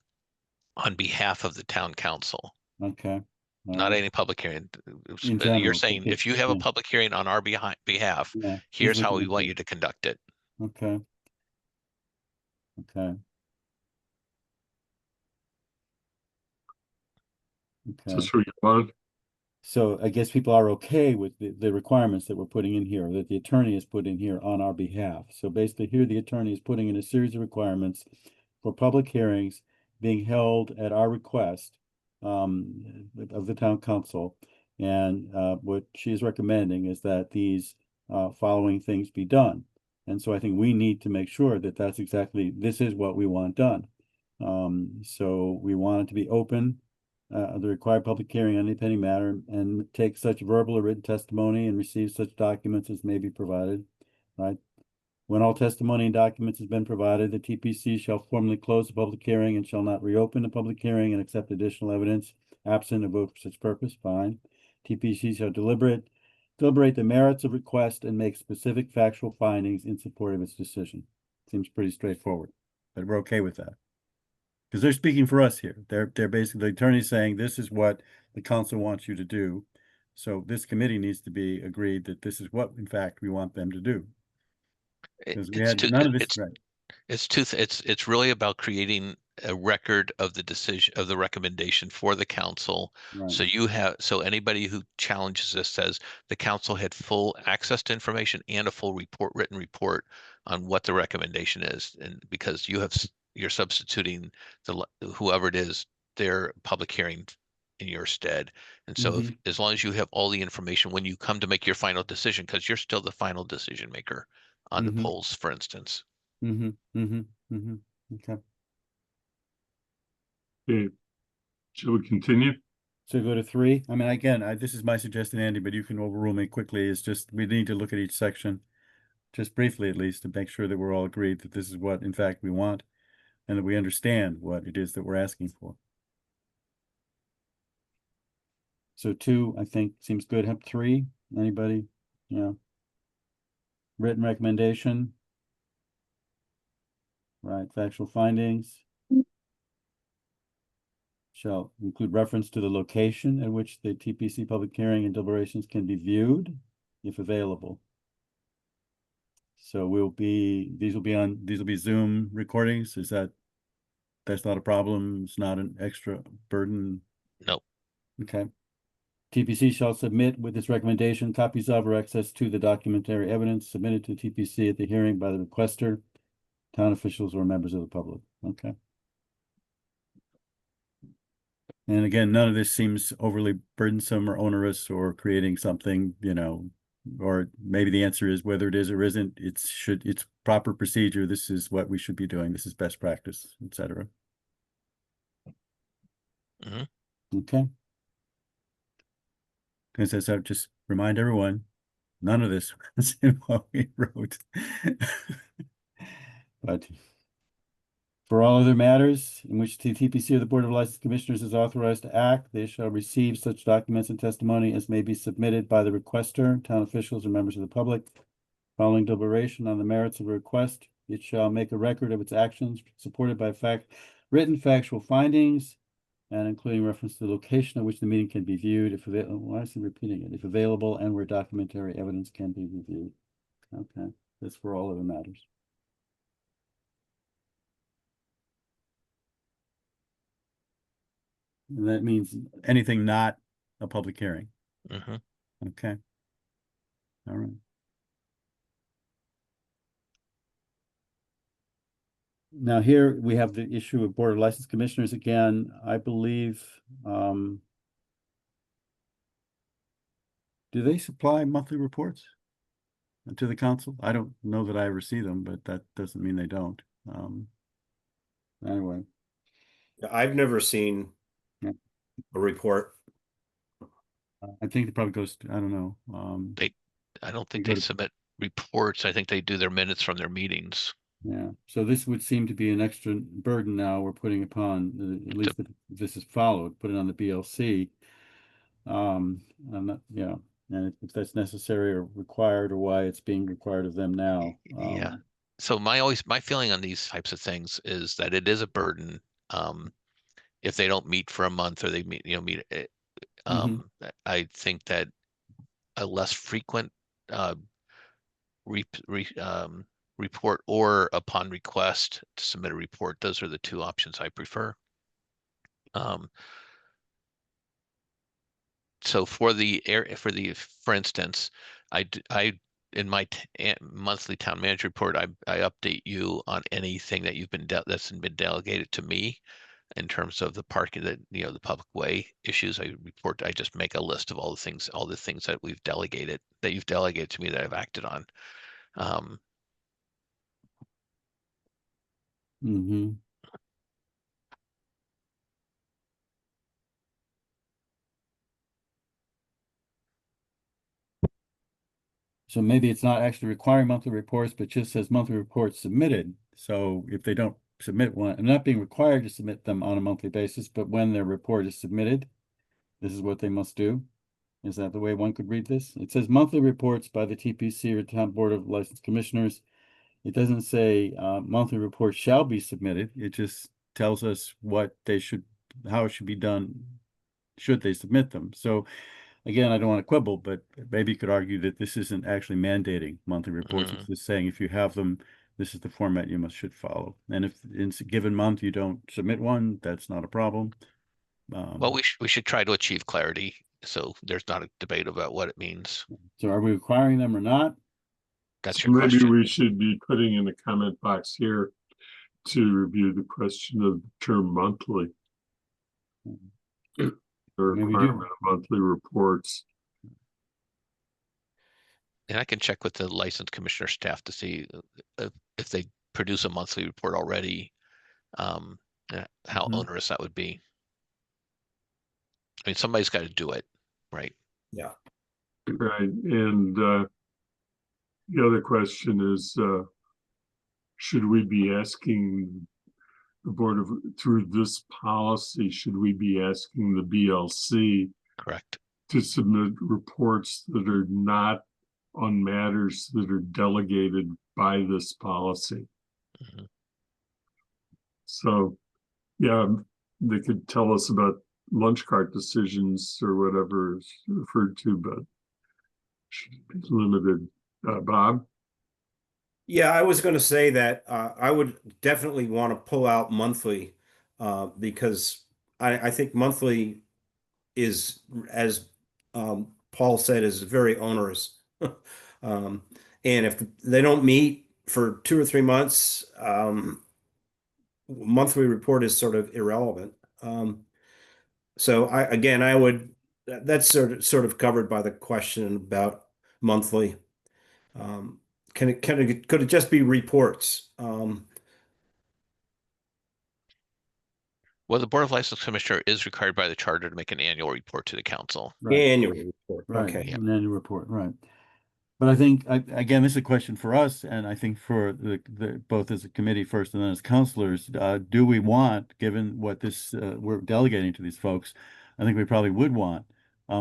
on behalf of the town council, okay. not any public hearing. In You're general, saying okay, if you have a yeah. public hearing on our behalf, Yeah, here's what how you we would want do. you to conduct it. Okay. Okay. Okay. Just what you want. So I guess people are okay with the requirements that we're putting in here, that the attorney is put in here on our behalf. So basically here, the attorney is putting in a series of requirements for public hearings being held at our request of the town council. And what she is recommending is that these following things be done. And so I think we need to make sure that that's exactly, this is what we want done. So we want it to be open, the required public hearing on any pending matter, and take such verbal or written testimony and receive such documents as may be provided, right? When all testimony and documents has been provided, the TPC shall formally close the public hearing and shall not reopen the public hearing and accept additional evidence absent a vote for such purpose. Fine. TPC shall deliberate the merits of request and make specific factual findings in support of its decision. Seems pretty straightforward, but we're okay with that. Because they're speaking for us here. They're basically, the attorney saying this is what the council wants you to do. So this committee needs to be agreed that this is what, in fact, we want them to do. Because we had none of this, right? It's really about creating a record of the decision of the recommendation for the council. Right. So anybody who challenges this says the council had full access to information and a full written report on what the recommendation is. And because you're substituting whoever it is, their public hearing in your stead. And so as long as you have all the information when you come to make your final decision, because you're still the final decision maker on the polls, for instance. Okay. Okay. Shall we continue? So go to 3. I mean, again, this is my suggestion, Andy, but you can overrule me quickly. It's just, we need to look at each section, just briefly at least, to make sure that we're all agreed that this is what, in fact, we want, and that we understand what it is that we're asking for. So 2, I think, seems good. Have 3, anybody? Yeah. Written recommendation. Right, factual findings. Shall include reference to the location at which the TPC public hearing and deliberations can be viewed, if available. So these will be Zoom recordings. That's not a problem? It's not an extra burden? Nope. Okay. TPC shall submit with its recommendation copies of or access to the documentary evidence submitted to TPC at the hearing by the requester, town officials, or members of the public. Okay. And again, none of this seems overly burdensome or onerous or creating something, or maybe the answer is whether it is or isn't, it's proper procedure. This is what we should be doing. This is best practice, etc. Mhm. Okay. Because as I just remind everyone, none of this was in what we wrote. But for all other matters in which the TPC or the Board of License Commissioners is authorized to act, they shall receive such documents and testimony as may be submitted by the requester, town officials, or members of the public. Following deliberation on the merits of a request, it shall make a record of its actions supported by written factual findings, and including reference to the location at which the meeting can be viewed, if available. Why is he repeating it? If available, and where documentary evidence can be reviewed. Okay, that's for all other matters. And that means anything not a public hearing. Mhm. Okay. All right. Now here we have the issue of Board of License Commissioners again. I believe, do they supply monthly reports to the council? I don't know that I ever see them, but that doesn't mean they don't. Anyway, I've never seen Yeah. a report. I think it probably goes to, I don't know. I don't think go they to- submit reports. I think they do their minutes from their meetings. Yeah, so this would seem to be an extra burden now we're putting upon, at least if this is followed, put it on the BLC. I'm not, yeah, and if that's necessary or required, or why it's being required of them now. Yeah. So my feeling on these types of things is that it is a burden. If they don't meet for a month or they meet, I think that a less frequent report or upon request to submit a report, those are the two options I prefer. So for instance, in my monthly town manager report, I update you on anything that that's been delegated to me in terms of the parking, the public way issues. I just make a list of all the things that you've delegated to me that I've acted on. So maybe it's not actually requiring monthly reports, but just says monthly reports submitted. So if they don't submit one, and not being required to submit them on a monthly basis, but when their report is submitted, this is what they must do. Is that the way one could read this? It says monthly reports by the TPC or Town Board of License Commissioners. It doesn't say monthly reports shall be submitted. It just tells us how it should be done should they submit them. So again, I don't want to quibble, but maybe you could argue that this isn't actually mandating monthly reports. It's just saying if you have them, this is the format you should follow. And if in a given month you don't submit one, that's not a problem. Well, we should try to achieve clarity, so there's not a debate about what it means. So are we requiring them or not? That's So your maybe question. we should be putting in the comment box here to review the question of the term monthly. The Maybe we do. requirement of monthly reports. And I can check with the license commissioner staff to see if they produce a monthly report already, how onerous that would be. I mean, somebody's got to do it, right? Yeah. Right, and the other question is, should we be asking the Board of, through this policy, should we be asking the BLC Correct. to submit reports that are not on matters that are delegated by this policy? Mhm. So, yeah, they could tell us about lunch cart decisions or whatever is referred to, but should be limited. Bob? Yeah, I was going to say that I would definitely want to pull out monthly because I think monthly is, as Paul said, is very onerous. And if they don't meet for 2 or 3 months, monthly report is sort of irrelevant. So I would, that's sort of covered by the question about monthly. Could it just be reports? Well, the Board of License Commissioner is required by the charter to make an annual report to the council. Right, Annual report, right, okay. an annual report, right. But I think, again, this is a question for us, and I think for the both as a committee first and then as counselors, do we want, given what this we're delegating to these folks, I think we probably would want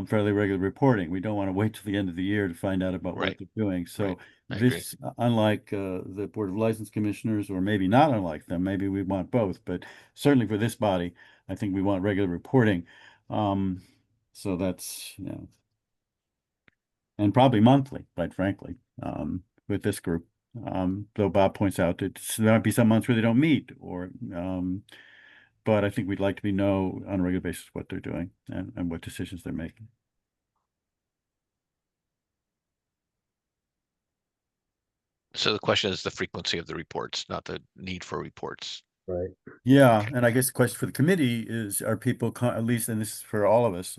fairly regular reporting. We don't want to wait till the end of the year to find out about what Right. they're doing. So Right. I agree. this, unlike the Board of License Commissioners, or maybe not unlike them, maybe we want both, but certainly for this body, I think we want regular reporting. So that's, you know, and probably monthly, quite frankly, with this group. Though Bob points out that there might be some months where they don't meet, or but I think we'd like to know on a regular basis what they're doing and what decisions they're making. So the question is the frequency of the reports, not the need for reports. Right. Yeah, and I guess the question for the committee is, are people, at least, and this is for all of us,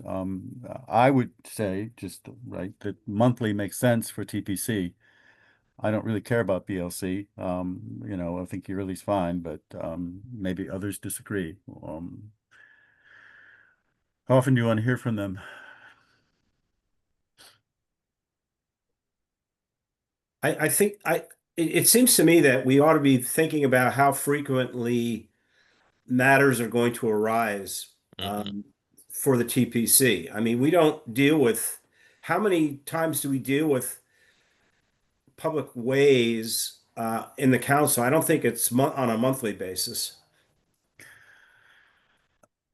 I would say just, right, that monthly makes sense for TPC. I don't really care about BLC. You know, I think yearly's fine, but maybe others disagree. How often do you want to hear from them? I think it seems to me that we ought to be thinking about how frequently matters are going to arise for the TPC. I mean, we don't deal with, how many times do we deal with public ways in the council? I don't think it's on a monthly basis.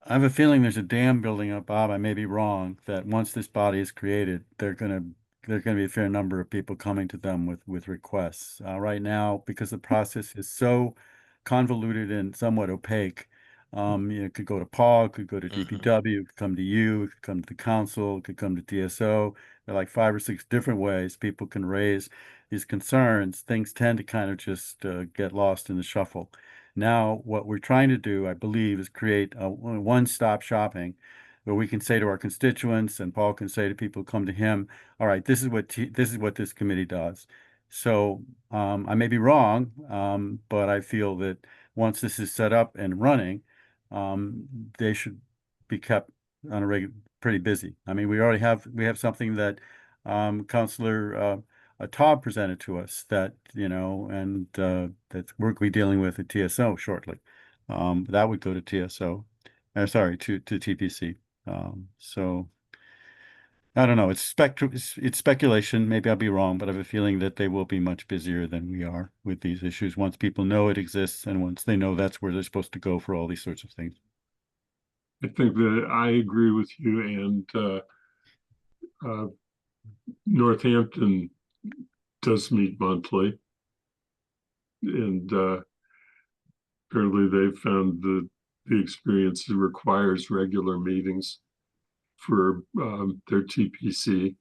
I have a feeling there's a dam building up, Bob. I may be wrong, that once this body is created, there's gonna be a fair number of people coming to them with requests. Right now, because the process is so convoluted and somewhat opaque, it could go to Paul, it could go to DPW, it could come to you, it could come to the council, it could come to TSO. There are like 5 or 6 different ways people can raise these concerns. Things tend to kind of just get lost in the shuffle. Now, what we're trying to do, I believe, is create a one-stop shopping where we can say to our constituents, and Paul can say to people who come to him, all right, this is what this committee does. So I may be wrong, but I feel that once this is set up and running, they should be kept on a pretty busy. I mean, we have something that Councilor Taub presented to us that, you know, and that's we're dealing with at TSO shortly. That would go to TSO, sorry, to TPC. So I don't know. It's speculation. Maybe I'll be wrong, but I have a feeling that they will be much busier than we are with these issues once people know it exists and once they know that's where they're supposed to go for all these sorts of things. I think that I agree with you, and Northampton does meet monthly, and apparently they've found the experience requires regular meetings for their TPC.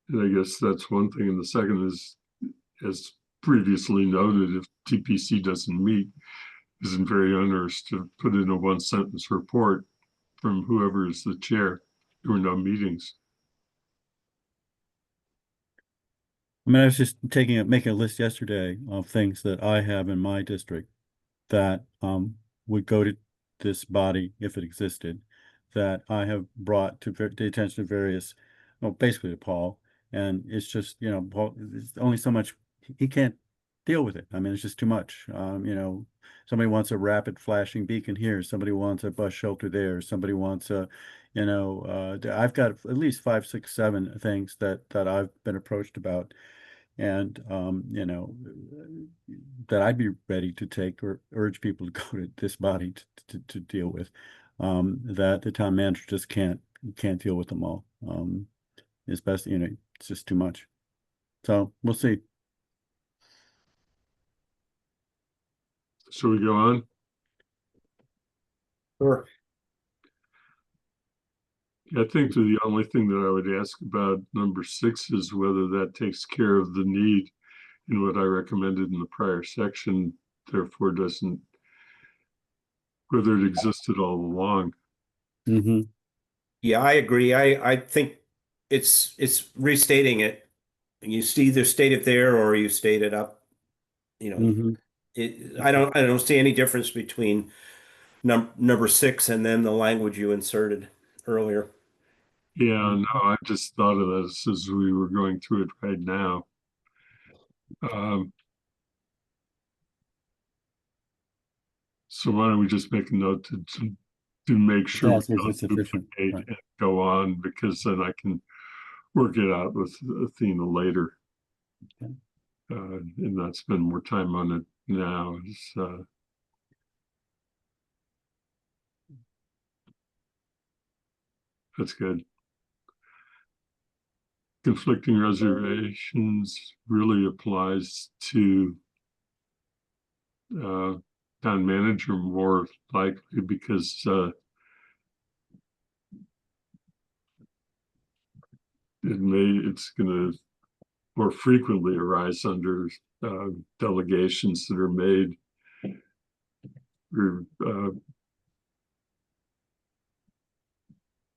And I guess that's one thing. And the second is, as previously noted, if TPC doesn't meet, isn't very onerous to put in a 1-sentence report from whoever is the chair. There were no meetings. I mean, I was just making a list yesterday of things that I have in my district that would go to this body if it existed, that I have brought to the attention of various, well, basically to Paul. And it's just, you know, Paul, there's only so much he can't deal with it. I mean, it's just too much. You know, somebody wants a rapid flashing beacon here, somebody wants a bus shelter there, somebody wants a, you know, I've got at least 5, 6, 7 things that I've been approached about. And, you know, that I'd be ready to take or urge people to go to this body to deal with, that the town manager just can't deal with them all. It's best, you know, it's just too much. So we'll see. So we go on. Sure. I think the only thing that I would ask about number 6 is whether that takes care of the need in what I recommended in the prior section, therefore doesn't, whether it existed all along. Mm-hmm. Yeah, I agree. I think it's restating it. You either state it there or you state it up. You know, Mm-hmm. I don't see any difference between number 6 and then the language you inserted earlier. Yeah, no, I just thought of this as we were going through it right now. Um, so why don't we just make a note to make sure we Ask is it don't sufficient? duplicate Right. and go on, because then I can work it out with Athena later. Okay. And not spend more time on it now. That's good. Conflicting reservations really applies to town manager more likely, because it's going to more frequently arise under delegations that are made, or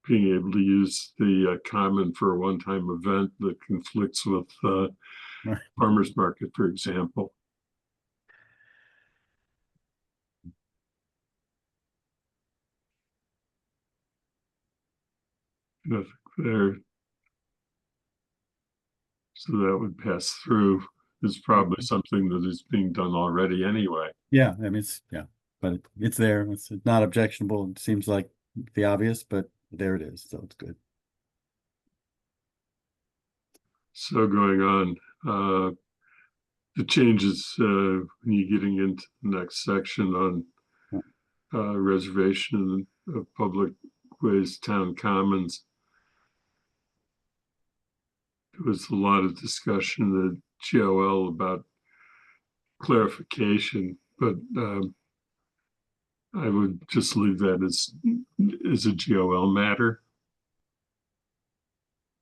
being able to use the common for a one-time event that conflicts with Right. farmers market, for example. Nothing there. So that would pass through. Is probably something that is being done already anyway. Yeah, I mean, but it's there. It's not objectionable. It seems like the obvious, but there it is. So it's good. So going on, the changes when you're getting into the next section on reservation of public ways, town commons. There was a lot of discussion at GOL about clarification, but I would just leave that as a GOL matter.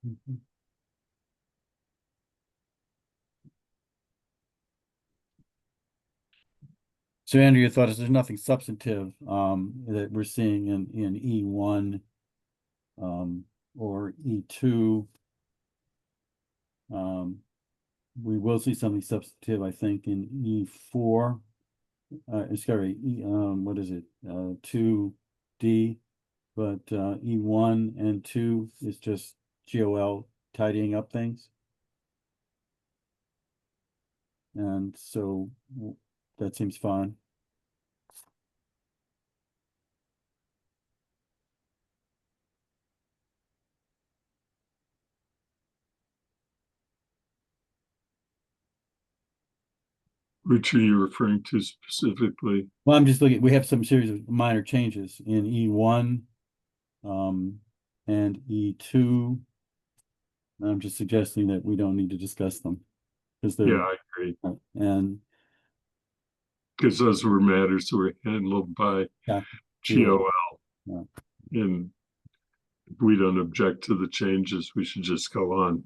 Mhm. So Andrew, your thought is there's nothing substantive that we're seeing in E1 or E2. We will see something substantive, I think, in E4. Sorry, what is it? 2D, but E1 and 2 is just GOL tidying up things. And so that seems fine. Which are you referring to specifically? Well, I'm just looking, we have some series of minor changes in E1 and E2. I'm just suggesting that we don't need to discuss them because Yeah, they're, I agree. and Because those were matters that were handled by yeah, GOL. Yeah. And if we don't object to the changes, we should just go on.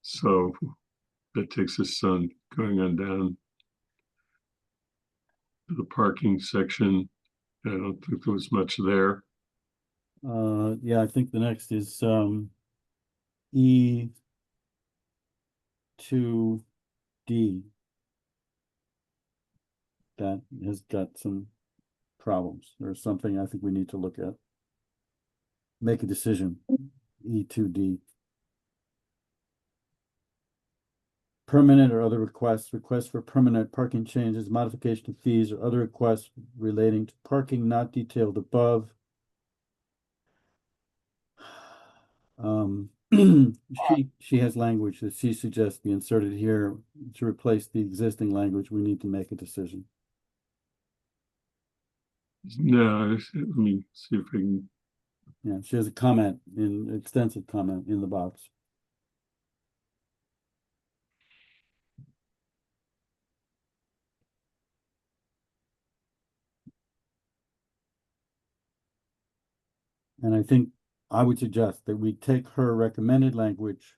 So that takes us on going on down to the parking section. I don't think there was much there. yeah, I think the next is E2D. That has got some problems or something I think we need to look at. Make a decision. E2D. Permanent or other requests for permanent parking changes, modification of fees, or other requests relating to parking not detailed above. She has language that she suggests be inserted here to replace the existing language. We need to make a decision. No, let me see if I can. Yeah, she has a comment, an extensive comment in the box. And I think I would suggest that we take her recommended language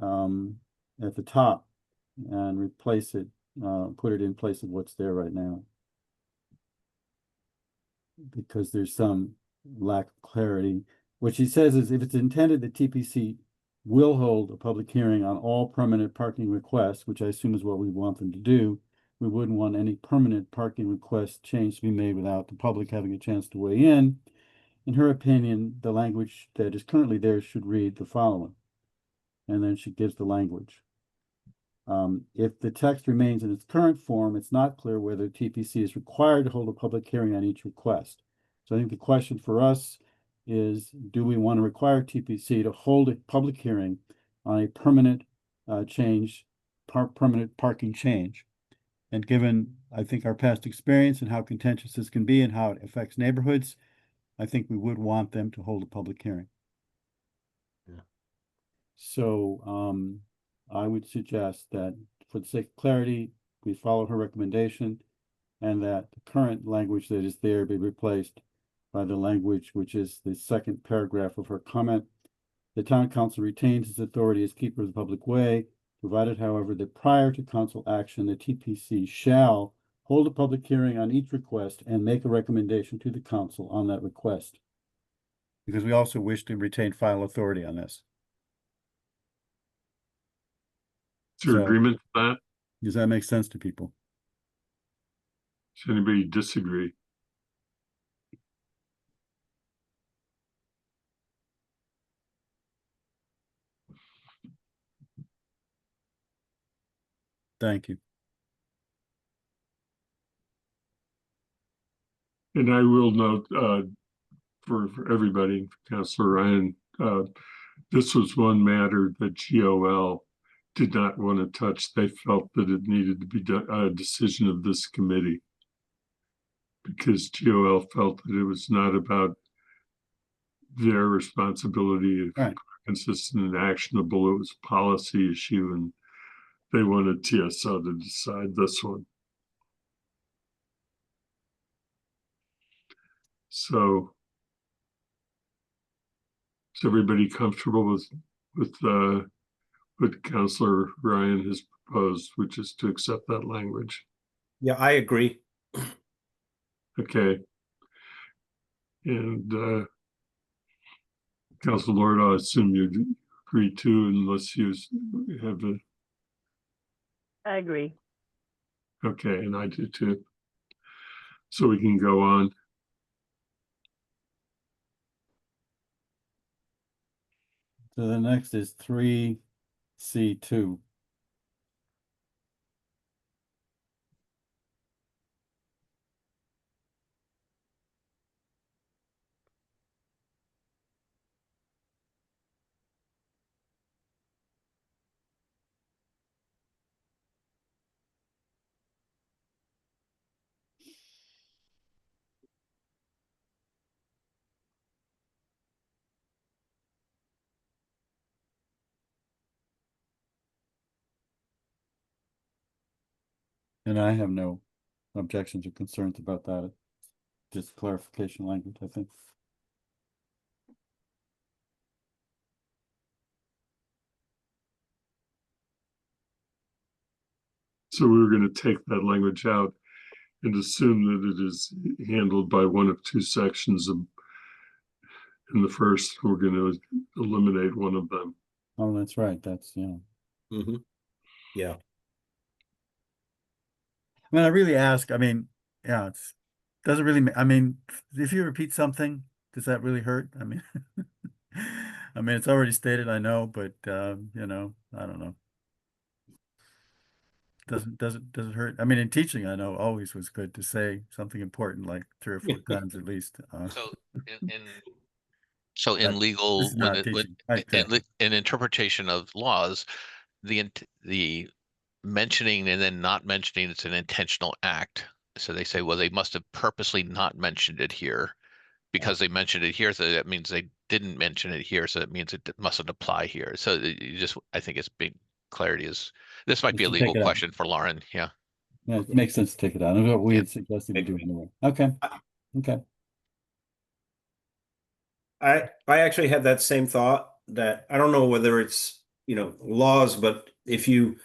at the top and replace it, put it in place of what's there right now. because there's some lack of clarity. What she says is if it's intended that TPC will hold a public hearing on all permanent parking requests, which I assume is what we want them to do, we wouldn't want any permanent parking request change to be made without the public having a chance to weigh in. In her opinion, the language that is currently there should read the following. And then she gives the language. If the text remains in its current form, it's not clear whether TPC is required to hold a public hearing on each request. So I think the question for us is, do we want to require TPC to hold a public hearing on a permanent permanent parking change? And given, I think, our past experience and how contentious this can be and how it affects neighborhoods, I think we would want them to hold a public hearing. Yeah. So I would suggest that for the sake of clarity, we follow her recommendation and that the current language that is there be replaced by the language which is the second paragraph of her comment. The town council retains its authority as keeper of the public way, provided, however, that prior to council action, the TPC shall hold a public hearing on each request and make a recommendation to the council on that request. Because we also wish to retain final authority on this. Is there So- agreement to that? Does that make sense to people? Does anybody disagree? Thank you. And I will note, for everybody, Councilor Ryan, this was one matter that GOL did not want to touch. They felt that it needed to be a decision of this committee, because GOL felt that it was not about their responsibility if Right. consistent and actionable. It was a policy issue, and they wanted TSO to decide this one. So is everybody comfortable with what Councilor Ryan has proposed, which is to accept that language? Yeah, I agree. Okay. And Councilor Lord, I assume you agree too, unless you have a, I agree. okay, and I do too. So we can go on. So the next is 3C2. And I have no objections or concerns about that. Just clarification language, I think. So we were going to take that language out and assume that it is handled by one of two sections of, in the first, we're going to eliminate one of them. Oh, that's right. That's, yeah. Mm-hmm. Yeah. I mean, I really ask, I mean, yeah, it's, doesn't really, I mean, if you repeat something, does that really hurt? I mean, I mean, it's already stated, I know, but, you know, I don't know. Does it hurt? I mean, in teaching, I know always was good to say something important like 3 or 4 times at least. So so But in legal, this is not teaching. Right, exactly. in interpretation of laws, the mentioning and then not mentioning, it's an intentional act. So they say, well, they must have purposely not mentioned it here because they mentioned it here. So that means they didn't mention it here. So that means it mustn't apply here. So you just, I think it's big clarity is, this might be a Just to take legal it out. question for Lauren. Yeah. Yeah, it makes sense to take it out. That's what we Yeah. had suggested to do anyway. Okay. Okay. I actually had that same thought, that I don't know whether it's, you know, laws, but if you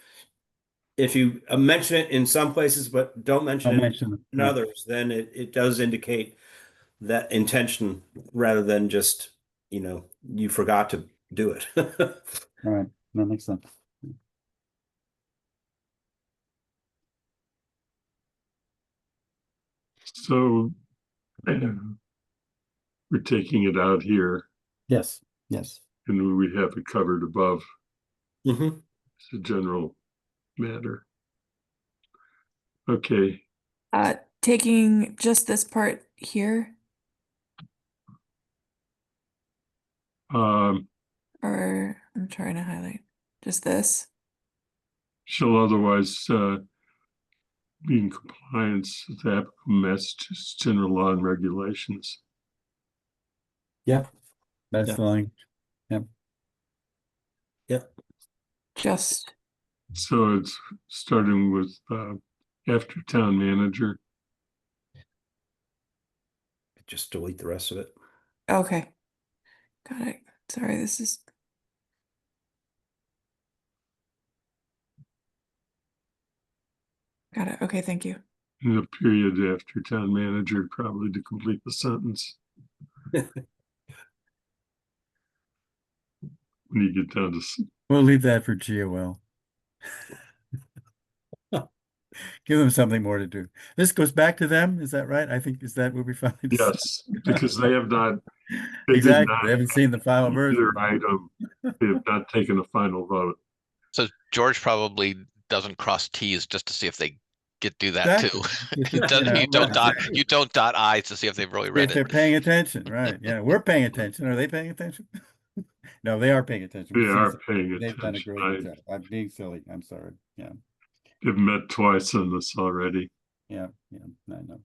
mention it in some places but don't mention I'll it mention it. in others, then it does indicate that intention rather than just, you forgot to do it. All right, that makes sense. So we're taking it out here Yes, yes. and we have it covered above. Mhm. It's a general matter. Okay, Taking just this part here, um, or I'm trying to highlight just this. shall otherwise be in compliance with the applicable Massachusetts general law and regulations. Yep. That's Yeah. the language. Yep. Just, So it's starting with after town manager. Just delete the rest of it. okay. Got it. Sorry, this is. Got it. Okay, thank you. In a period after town manager, probably to complete the sentence. When you get down to We'll leave that for GOL. Give them something more to do. This goes back to them, is that right? I think, is that what we finally decided? yes, because they have not. They did Exactly. not They haven't seen the final version. either item. They have not taken a final vote. So George probably doesn't cross T's just to see if they do that too. Exactly. You don't dot I's to see if they've really read If they're it. paying attention, right? Yeah, we're paying attention. Are they paying attention? No, they are paying attention. They We've seen are some- paying They've done a attention. great job. I'm being silly. I'm sorry. Yeah, They've met twice on this already. yeah, I know.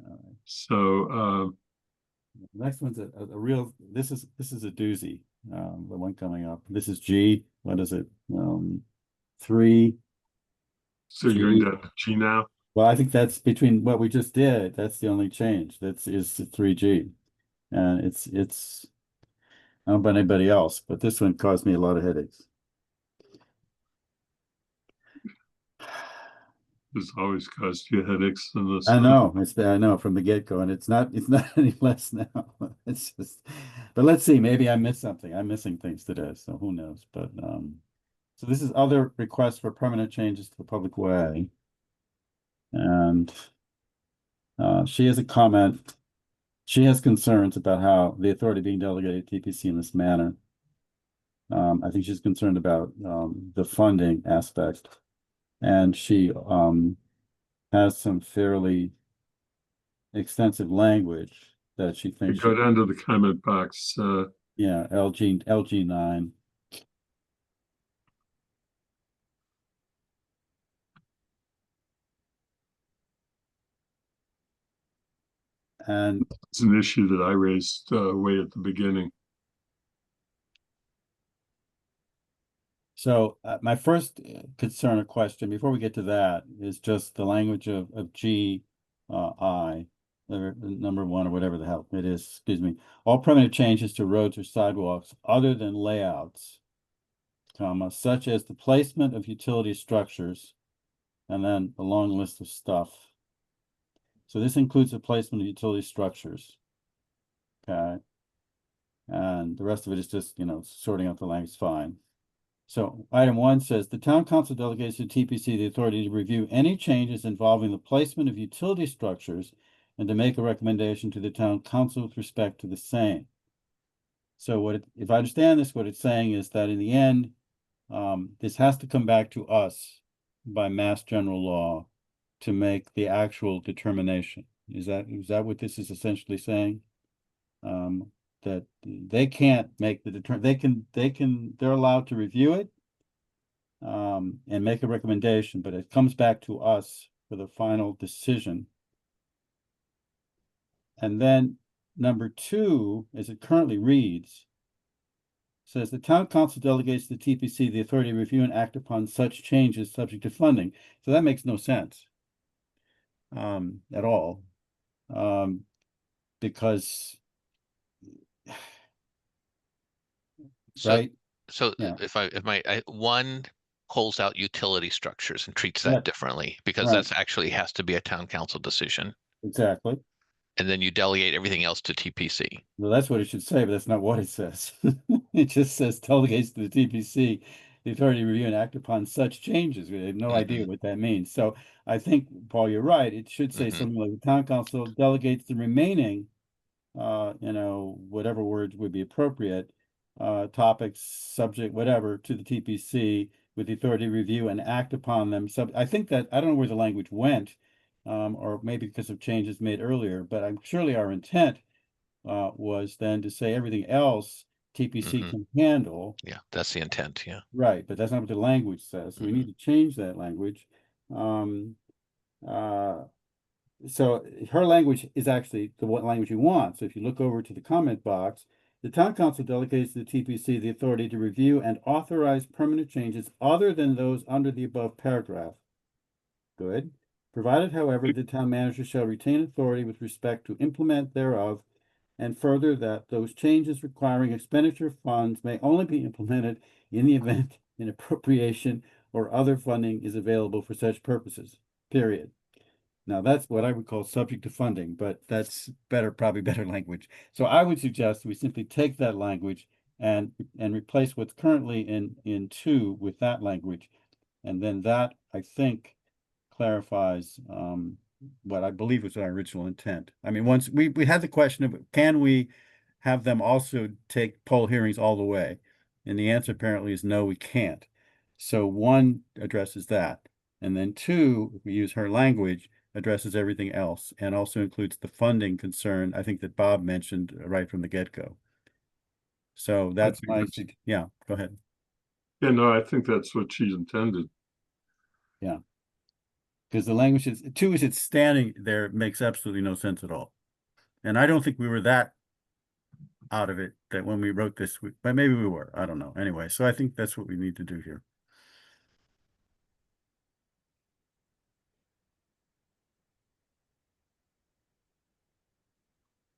All right. So Next one's a real, this is a doozy, the one coming up. This is G, what is it? 3. so you're in G. down to G now? Well, I think that's between what we just did. That's the only change. Is 3G. And it's, I don't know about anybody else, but this one caused me a lot of headaches. It's always caused you headaches in this. I one. know, I know from the get-go, and it's not any less now. It's just, but let's see, maybe I missed something. I'm missing things today, so who knows? But so this is other requests for permanent changes to the public way. And she has a comment. She has concerns about how the authority being delegated to TPC in this manner. I think she's concerned about the funding aspect. And she has some fairly extensive language that she You thinks go down to the comment box. yeah, LG9. And It's an issue that I raised way at the beginning. so my first concern or question before we get to that is just the language of G I, number 1 or whatever the hell it is, excuse me. All permanent changes to roads or sidewalks other than layouts, comma, such as the placement of utility structures, and then a long list of stuff. So this includes the placement of utility structures. Okay. And the rest of it is just, sorting out the language, fine. So item 1 says the town council delegates to TPC the authority to review any changes involving the placement of utility structures and to make a recommendation to the town council with respect to the same. So if I understand this, what it's saying is that in the end, this has to come back to us by mass general law to make the actual determination. Is that what this is essentially saying? That they can't make the they're allowed to review it and make a recommendation, but it comes back to us for the final decision. And then number 2, as it currently reads, says the town council delegates to the TPC the authority to review and act upon such changes subject to funding. So that makes no sense at all, because So, right. so Yeah. one pulls out utility structures and treats that Right. differently because Right. that's actually has to be a town council decision. Exactly. And then you delegate everything else to TPC. Well, that's what it should say, but that's not what it says. It just says delegates to the TPC the authority to review and act upon such changes. We have no idea what that means. So I think, Paul, you're right. It should say Mhm. something like the town council delegates the remaining, whatever words would be appropriate, topics, subject, whatever, to the TPC with the authority to review and act upon them. So I think that, I don't know where the language went, or maybe because of changes made earlier, but I'm surely our intent was then to say everything else TPC Mhm. can handle. Yeah, that's the intent. Yeah. Right, but that's not what the language says. So we need to change that language. So her language is actually the what language you want. So if you look over to the comment box, the town council delegates to the TPC the authority to review and authorize permanent changes other than those under the above paragraph. Good. Provided, however, the town manager shall retain authority with respect to implement thereof, and further that those changes requiring expenditure of funds may only be implemented in the event an appropriation or other funding is available for such purposes, period. Now, that's what I would call subject to funding, but that's probably better language. So I would suggest we simply take that language and replace what's currently in 2 with that language. And then that, I think, clarifies what I believe was our original intent. I mean, once we had the question of, can we have them also take poll hearings all the way? And the answer apparently is no, we can't. So 1 addresses that. And then 2, if we use her language, addresses everything else and also includes the funding concern, I think that Bob mentioned right from the get-go. So that's think my, that's- yeah, go ahead. Yeah, no, I think that's what she's intended. Because the language is, 2 is it's standing there, it makes absolutely no sense at all. And I don't think we were that out of it that when we wrote this, but maybe we were, I don't know. Anyway, so I think that's what we need to do here.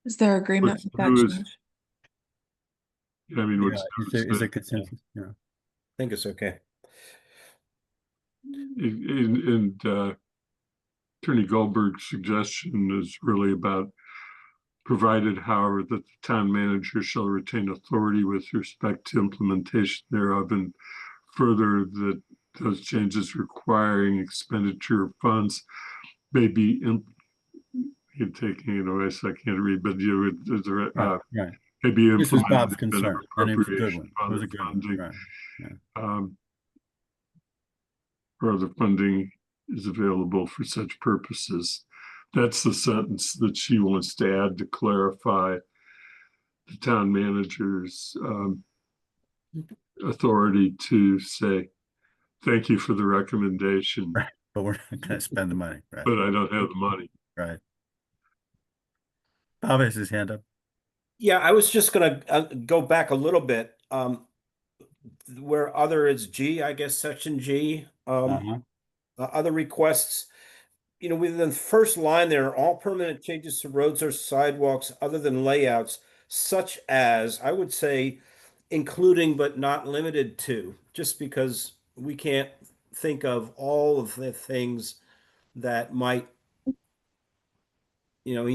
Is there agreement What's- with that who is- change? I mean, what's Is there consensus? Yeah. I think it's okay. and Attorney Goldberg's suggestion is really about provided, however, that the town manager shall retain authority with respect to implementation thereof, and further that those changes requiring expenditure of funds may be you're taking it away, so I can't read, but Right. may be This is Bob's implemented in concern, and it was a good appropriation one. It of was a other good one, funding. right. Or other funding is available for such purposes. That's the sentence that she wants to add to clarify the town manager's authority to say, thank you for the recommendation, Right. But we're not gonna spend the money, right? but I don't have the money. Right. Bob has his hand up. Yeah, I was just gonna go back a little bit. Where other is G, I guess, section G. Uh-huh. Other requests, within the first line there, all permanent changes to roads or sidewalks other than layouts, such as, I would say, including but not limited to, just because we can't think of all of the things that might,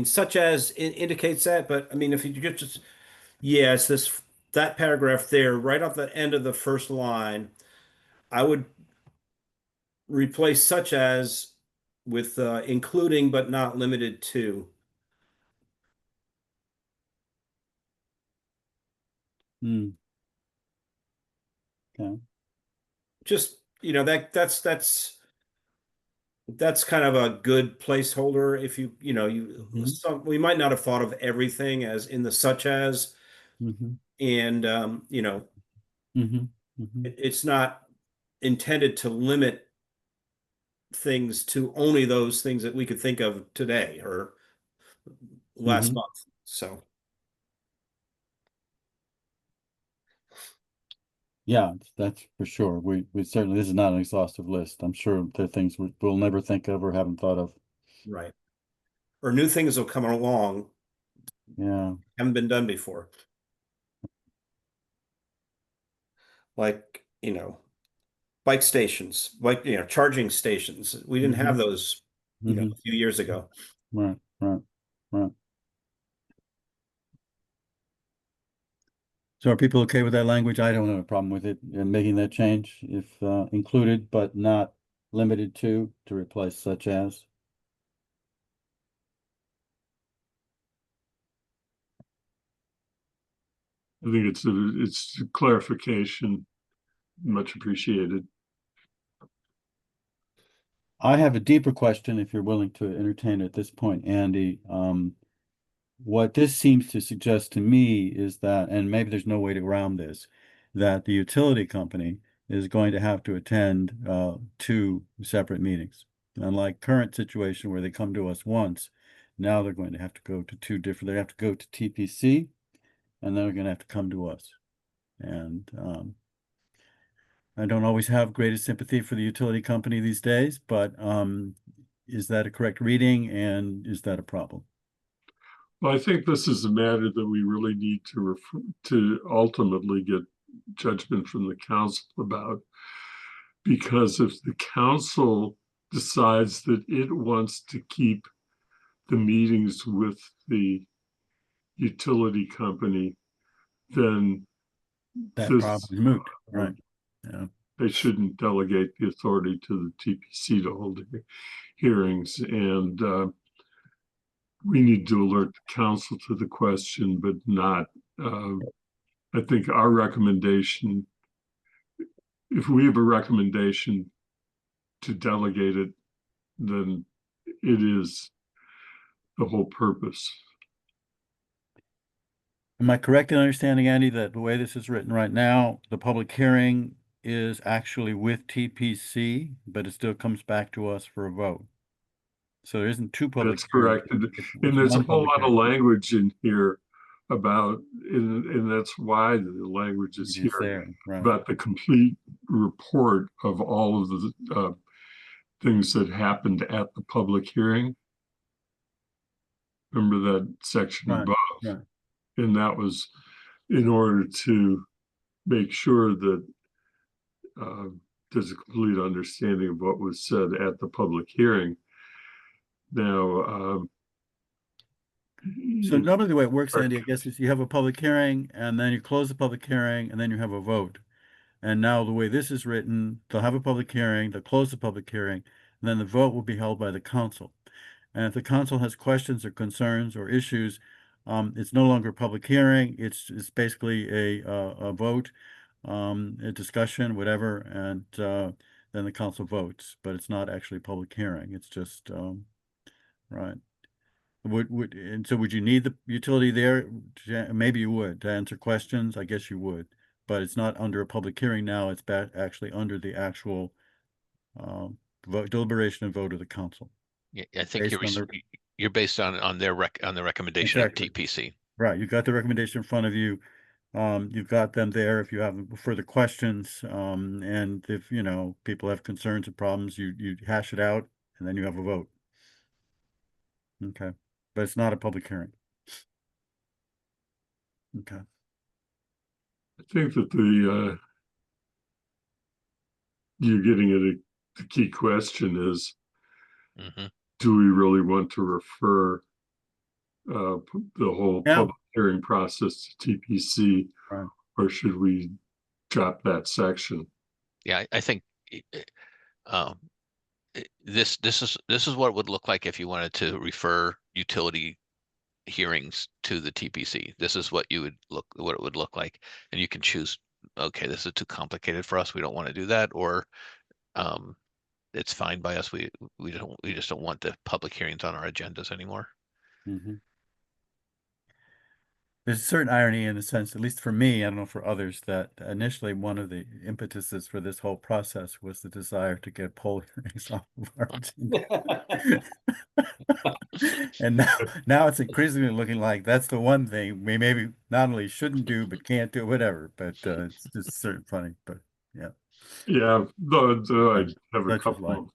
such as indicates that, but I mean, if you just, yeah, it's that paragraph there, right off the end of the first line, I would replace such as with including but not limited to. Hmm. Okay. Just, that's kind of a good placeholder. If we might not have thought of everything as in the such as, Mm-hmm. and Mm-hmm. Mm-hmm. it's not intended to limit things to only those things that we could think of today or last Mhm. month. So Yeah, that's for sure. We certainly, this is not an exhaustive list. I'm sure there are things we'll never think of or haven't thought of. right, or new things will come along, Yeah. haven't been done before, like bike stations, like charging stations. We didn't have those a few years ago. Right. Right, right. So are people okay with that language? I don't have a problem with it and making that change if included but not limited to replace such as. I think it's a clarification, much appreciated. I have a deeper question if you're willing to entertain at this point, Andy. What this seems to suggest to me is that, and maybe there's no way to around this, that the utility company is going to have to attend two separate meetings. Unlike current situation where they come to us once, now they're going to have to go to two different, they have to go to TPC and then they're going to have to come to us. And I don't always have greatest sympathy for the utility company these days, but is that a correct reading and is that a problem? Well, I think this is a matter that we really need to refer to ultimately get judgment from the council about. Because if the council decides that it wants to keep the meetings with the utility company, then That this, problem is moot, right? Yeah. they shouldn't delegate the authority to the TPC to hold hearings. And we need to alert the council to the question, but not, I think our recommendation, if we have a recommendation to delegate it, then it is the whole purpose. Am I correct in understanding, Andy, that the way this is written right now, the public hearing is actually with TPC, but it still comes back to us for a vote? So there isn't two public. That's correct. And there's a whole lot of language in here about, and that's why the language is here, there, right? about the complete report of all of the things that happened at the public hearing. Remember that section Right, above? right. And that was in order to make sure that there's a complete understanding of what was said at the public hearing. Now, So normally the way it works, Andy, I guess, is you have a public hearing and then you close the public hearing and then you have a vote. And now the way this is written, they'll have a public hearing, they'll close the public hearing, and then the vote will be held by the council. And if the council has questions or concerns or issues, it's no longer a public hearing. It's basically a vote, a discussion, whatever, and then the council votes. But it's not actually a public hearing. It's just right. And so would you need the utility there? Maybe you would to answer questions. I guess you would, but it's not under a public hearing now. It's actually under the actual deliberation and vote of the council. Yeah, I think Based on you're based on their on the recommendation Exactly. of TPC. Right, you've got the recommendation in front of you. You've got them there if you have further questions. And if, you know, people have concerns and problems, you hash it out and then you have a vote. Okay, but it's not a public hearing. Okay. I think that you're getting at the key question is, Mhm. do we really want to refer the whole Yeah. public hearing process to TPC, Right. or should we drop that section? Yeah, I think this is what it would look like if you wanted to refer utility hearings to the TPC. This is what it would look like, and you can choose. Okay, this is too complicated for us. We don't want to do that, or it's fine by us. We just don't want the public hearings on our agendas anymore. Mm-hmm. There's a certain irony in a sense, at least for me, I don't know for others, that initially one of the impetuses for this whole process was the desire to get poll hearings off of our agenda. And now it's increasingly looking like that's the one thing we maybe not only shouldn't do, but can't do, whatever. But it's just sort of funny, but yeah. Yeah, though I have a Such is couple life.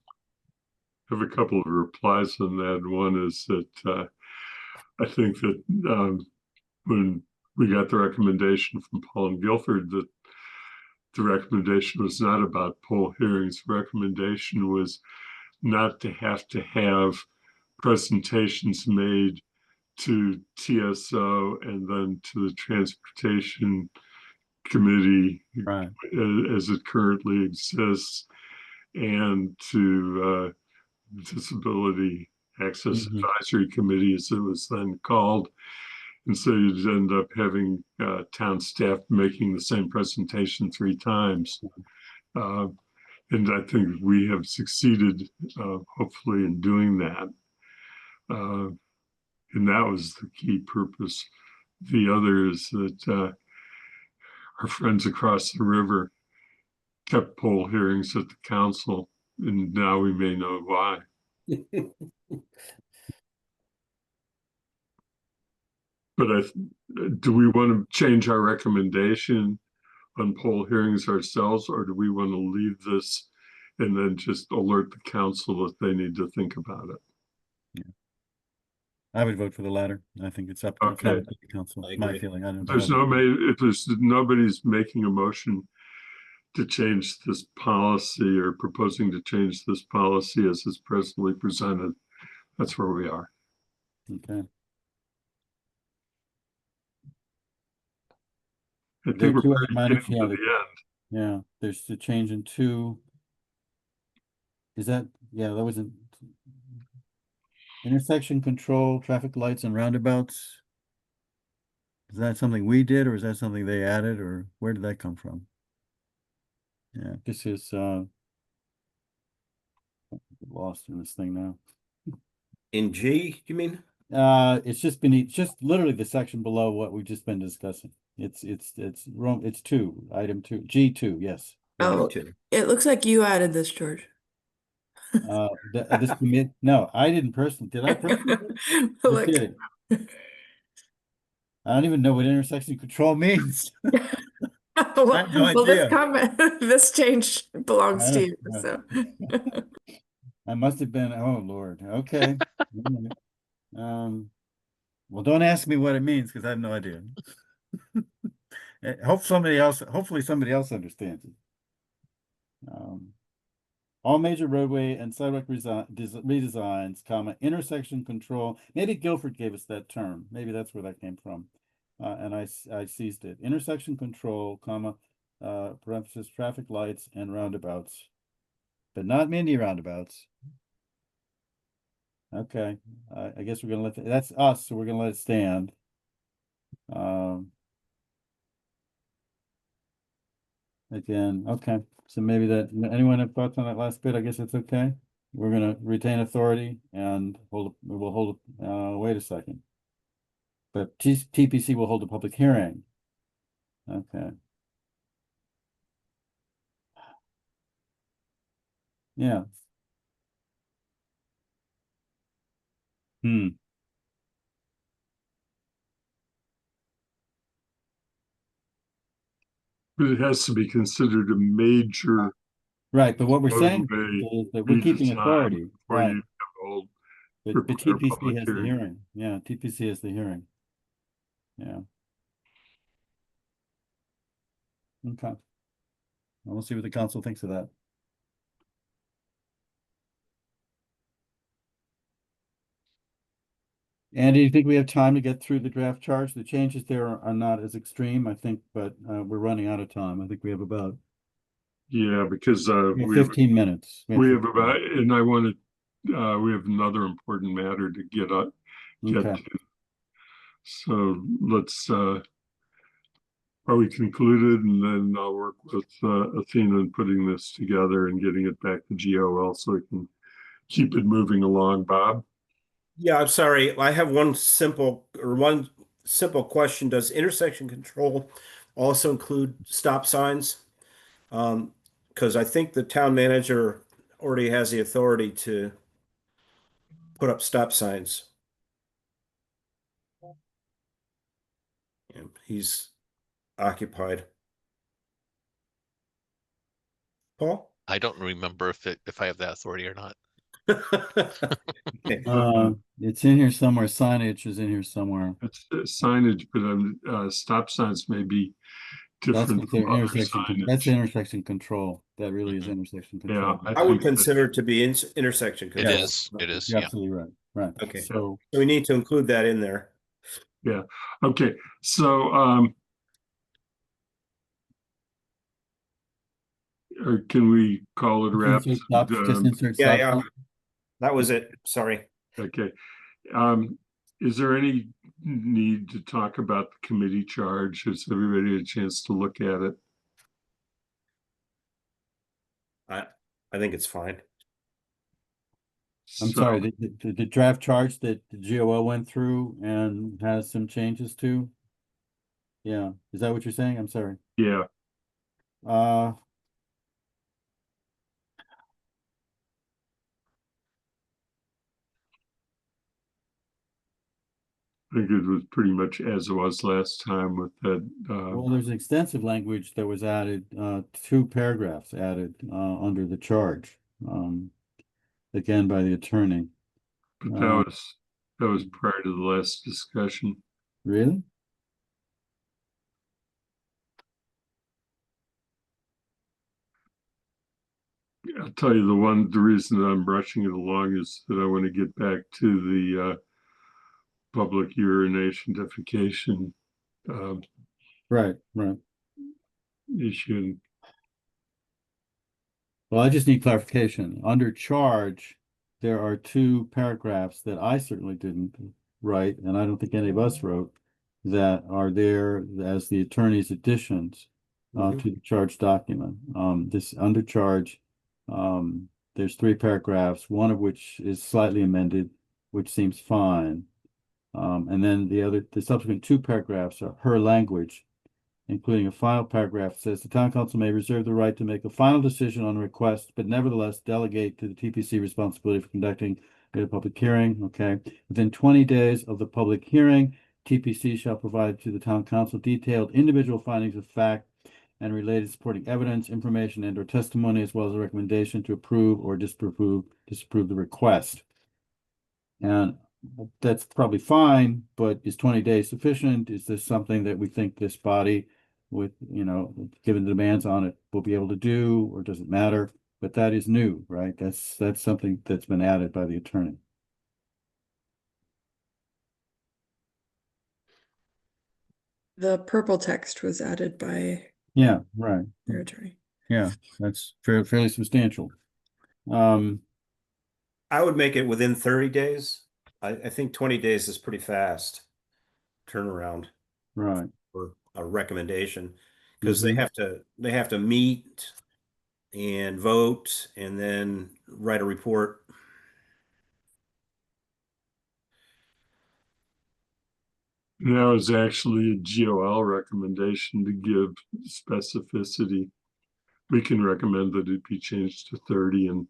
of replies on that. One is that I think that when we got the recommendation from Paul and Guilford, that the recommendation was not about poll hearings. The recommendation was not to have presentations made to TSO and then to the Transportation Committee Right. as it currently exists, and to Disability Access Mhm. Advisory Committee, as it was then called. And so you'd end up having town staff making the same presentation 3 times. And I think we have succeeded, hopefully, in doing that. And that was the key purpose. The other is that our friends across the river kept poll hearings at the council, and now we may know why. But do we want to change our recommendation on poll hearings ourselves, or do we want to leave this and then just alert the council that they need to think about it? I would vote for the latter. I think it's up to it's not Okay. up to the council. I My agree. feeling. I don't There's if there's nobody's making a motion to change this policy or proposing to change this policy as it's presently presented, that's where we are. Okay. I There think are two we're other minor, getting to the end. yeah, there's the change in 2. Is that, yeah, that was an intersection control, traffic lights and roundabouts. Is that something we did, or is that something they added, or where did that come from? Yeah, this is lost in this thing now. In G, you mean? It's just beneath, just literally the section below what we've just been discussing. It's 2, item 2, G2, yes. Oh, G2. it looks like you added this, George. This commit, no, I didn't personally, did I personally? Just Look. kidding. I don't even know what intersection control means. Well, I have no well, this idea. comment, this change belongs I to don't- you, so. I must have been, oh Lord, okay. Well, don't ask me what it means, because I have no idea. Hopefully somebody else understands it. All major roadway and sidewalk redesigns, intersection control. Maybe Guilford gave us that term. Maybe that's where that came from. And I seized it. Intersection control, parenthesis, traffic lights and roundabouts, but not mini roundabouts. Okay, I guess we're gonna let that's us, so we're gonna let it stand. Again, okay, so maybe that, anyone have thoughts on that last bit? I guess it's okay. We're gonna retain authority and we'll hold, wait a second. But TPC will hold a public hearing. Okay. Yeah. But it has to be considered a major Right, but what we're saying roadway is that we're keeping redesign authority, before right? you hold But require TPC public has the hearing. hearing. Yeah, TPC has the hearing. Yeah. Okay. And we'll see what the council thinks of that. Andy, do you think we have time to get through the draft charge? The changes there are not as extreme, I think, but we're running out of time. I think we have about Yeah, because we have 15 minutes. we have 15 about, and I wanted, we have another important matter to get Okay. to. So let's, are we concluded? And then I'll work with Athena in putting this together and getting it back to GOL so we can keep it moving along. Bob? Yeah, I'm sorry. I have one simple question. Does intersection control also include stop signs? Because I think the town manager already has the authority to put up stop signs. Yeah, he's occupied. Paul? I don't remember if I have that authority or not. Okay. It's in here somewhere. Signage is in here somewhere. It's signage, but stop signs may be That's different what their from other intersection. That's signage. intersection control. That really is intersection control. Yeah, I would think that- consider it to be intersection It control. is. It is. You're Yeah. absolutely right. right. Okay. So, So we need to include that in there. Okay, so or can we call it wrapped? just insert Yeah, stop yeah. sign. That was it. Sorry. Okay. Is there any need to talk about the committee charge? Has everybody had a chance to look at it? I think it's fine. I'm So, sorry, the draft charge that the GOL went through and has some changes to? Yeah, is that what you're saying? I'm sorry. yeah, Uh, I think it was pretty much as it was last time with that. well, there's extensive language that was added, 2 paragraphs added, under the charge. Again, by the attorney. But Uh, that was prior to the last discussion. Really? I'll tell you the reason that I'm rushing it along is that I want to get back to the public urination defecation Right. issue. Well, I just need clarification. Under charge, there are 2 paragraphs that I certainly didn't write, and I don't think any of us wrote, that are there as the attorney's additions Mhm. to the charge document. This under charge, there's 3 paragraphs, one of which is slightly amended, which seems fine. And then the subsequent 2 paragraphs are her language, including a final paragraph, says the town council may reserve the right to make a final decision on a request, but nevertheless delegate to the TPC responsibility for conducting a public hearing. Okay. Within 20 days of the public hearing, TPC shall provide to the town council detailed individual findings of fact and related supporting evidence, information, and/or testimony, as well as a recommendation to approve or disapprove the request. And that's probably fine, but is 20 days sufficient? Is this something that we think this body with, given the demands on it, will be able to do, or does it matter? But that is new, right? That's something that's been added by the attorney. The purple text was added by Yeah, right. your attorney. Yeah, that's fairly substantial. I would make it within 30 days. I think 20 days is pretty fast turnaround Right. for a recommendation because they Mhm. have to meet and vote and then write a report. Now is actually a GOL recommendation to give specificity. We can recommend that it be changed to 30 and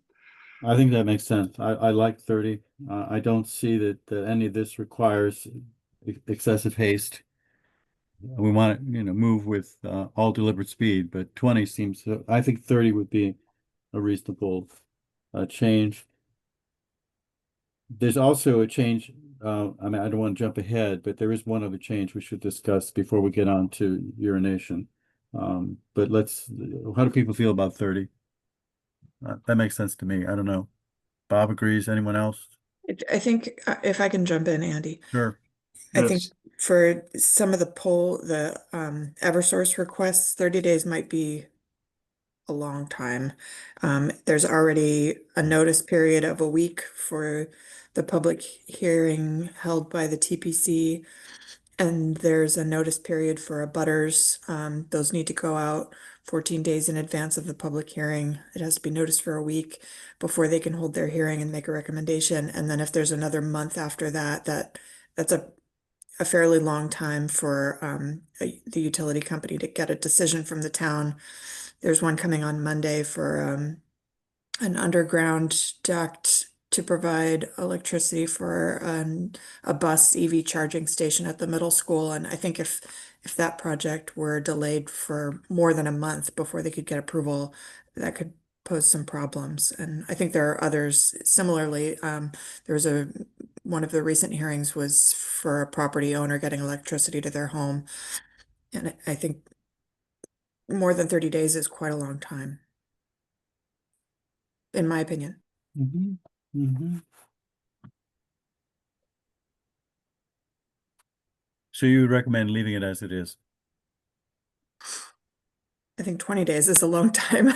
I think that makes sense. I like 30. I don't see that any of this requires excessive haste. We want to, move with all deliberate speed, but 20 seems, I think 30 would be a reasonable change. There's also a change, I mean, I don't want to jump ahead, but there is one other change we should discuss before we get on to urination. But how do people feel about 30? That makes sense to me. I don't know. Bob agrees. Anyone else? I think if I can jump in, Andy, Sure. I think yes, for some of the Eversource requests, 30 days might be a long time. There's already a notice period of a week for the public hearing held by the TPC. And there's a notice period for abutters. Those need to go out 14 days in advance of the public hearing. It has to be noticed for a week before they can hold their hearing and make a recommendation. And then if there's another month after that, that's a fairly long time for the utility company to get a decision from the town. There's one coming on Monday for an underground duct to provide electricity for a bus EV charging station at the middle school. And I think if that project were delayed for more than a month before they could get approval, that could pose some problems. And I think there are others similarly. There was one of the recent hearings was for a property owner getting electricity to their home. And I think more than 30 days is quite a long time, in my opinion. Mm-hmm. Mm-hmm. So you recommend leaving it as it is? I think 20 days is a long time.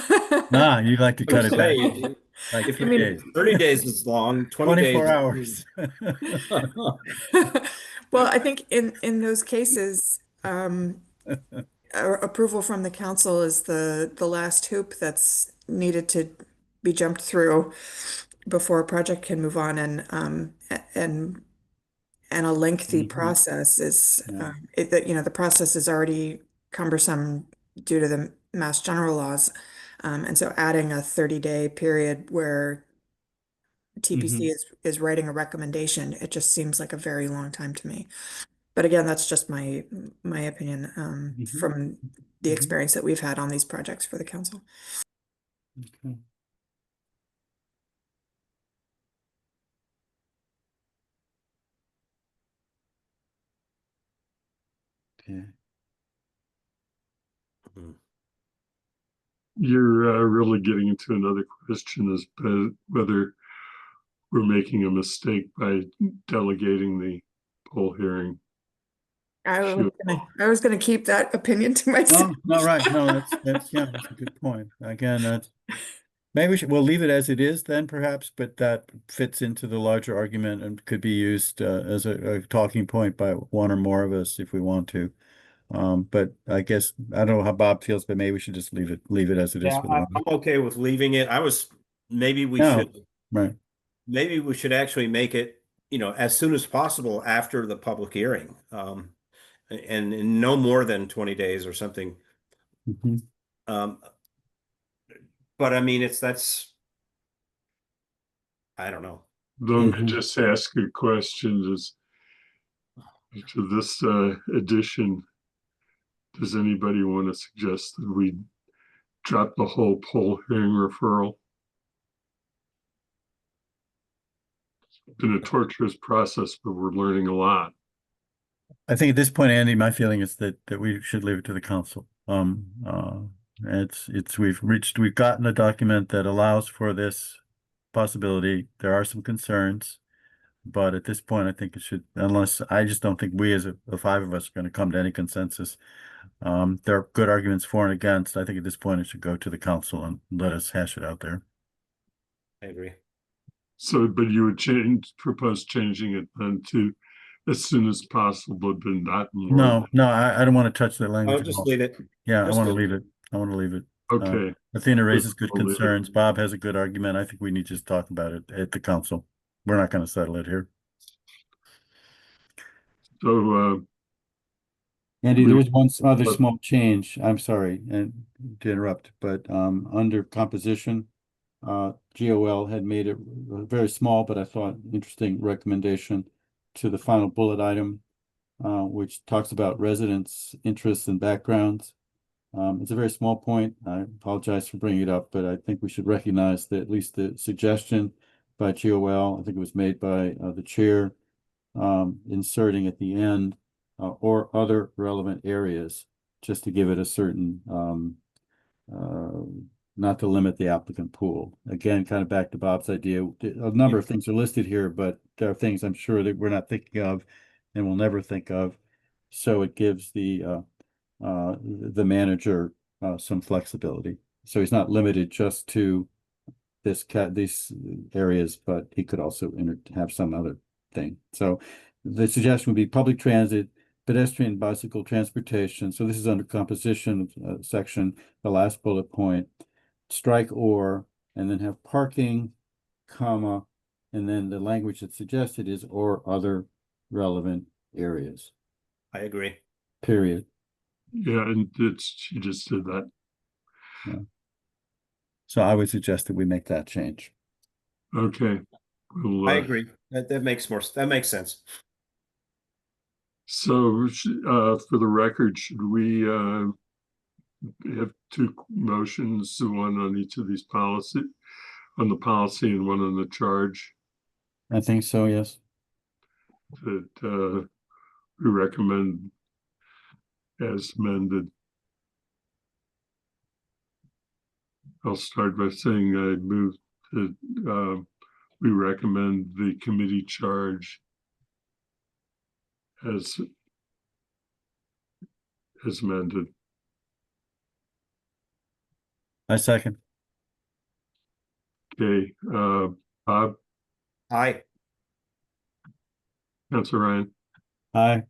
You'd like to I would cut it say, back like if 3 I mean- days, 30 days is long, 20 days. 24 hours. Well, I think in those cases, approval from the council is the last hoop that's needed to be jumped through before a project can move on, and a lengthy Mhm. process is Yeah. the process is already cumbersome due to the Mass General laws, and so adding a 30-day period where TPC is writing a recommendation, it just seems like a very long time to me. But again, that's just my opinion Mhm. from the Mhm. experience that we've had on these projects for the council. Okay. Okay. You're really getting into another question as to whether we're making a mistake by delegating the poll hearing. Sure. I was gonna keep that opinion to myself. No, right. No, that's a good point. Again, maybe we'll leave it as it is then perhaps, but that fits into the larger argument and could be used as a talking point by one or more of us if we want to. But I guess I don't know how Bob feels, but maybe we should just leave it as it is Yeah, for the I'm moment. okay with leaving it. Maybe we No. should, Right. maybe we should actually make it, as soon as possible after the public hearing. And in no more than 20 days or something. Mhm. But I mean, I don't know. Let me just ask a question. To this addition, does anybody want to suggest that we drop the whole poll hearing referral? It's been a torturous process, but we're learning a lot. I think at this point, Andy, my feeling is that we should leave it to the council. We've gotten a document that allows for this possibility. There are some concerns, but at this point, I think it should, I just don't think we as the 5 of us are going to come to any consensus. There are good arguments for and against. I think at this point, it should go to the council and let us hash it out there. I agree. So, but you would propose changing it then to as soon as possible, but not more. No, I don't want to touch that language I'll at just all. leave it. Yeah, I Just want to leave leave it. I want to leave it. Okay. Athena raises good I'll leave it. concerns. Bob has a good argument. I think we need to just talk about it at the council. We're not going to settle it here. So, Andy, there was one other but- small change. I'm sorry and to interrupt, but under composition, GOL had made a very small, but I thought interesting recommendation to the final bullet item, which talks about residents' interests and backgrounds. It's a very small point. I apologize for bringing it up, but I think we should recognize that at least the suggestion by GOL, I think it was made by the chair, inserting at the end or other relevant areas, just to give it a certain, not to limit the applicant pool. Again, kind of back to Bob's idea, a number of things are listed here, but there are things I'm sure that we're not thinking of and will never think of. So it gives the manager some flexibility. So he's not limited just to these areas, but he could also have some other thing. So the suggestion would be public transit, pedestrian, bicycle transportation. So this is under composition section, the last bullet point. Strike or, and then have parking, comma, and then the language that's suggested is or other relevant areas. I agree. Period. yeah, and she just did that. So I would suggest that we make that change. Okay. Well, I agree. That makes sense. So, for the record, should we have 2 motions, one on each of these on the policy and one on the charge, I think so, yes. that we recommend as amended? I'll start by saying I move that we recommend the committee charge as as amended. I second. Okay, Bob, Aye. Councilor Ryan, Aye.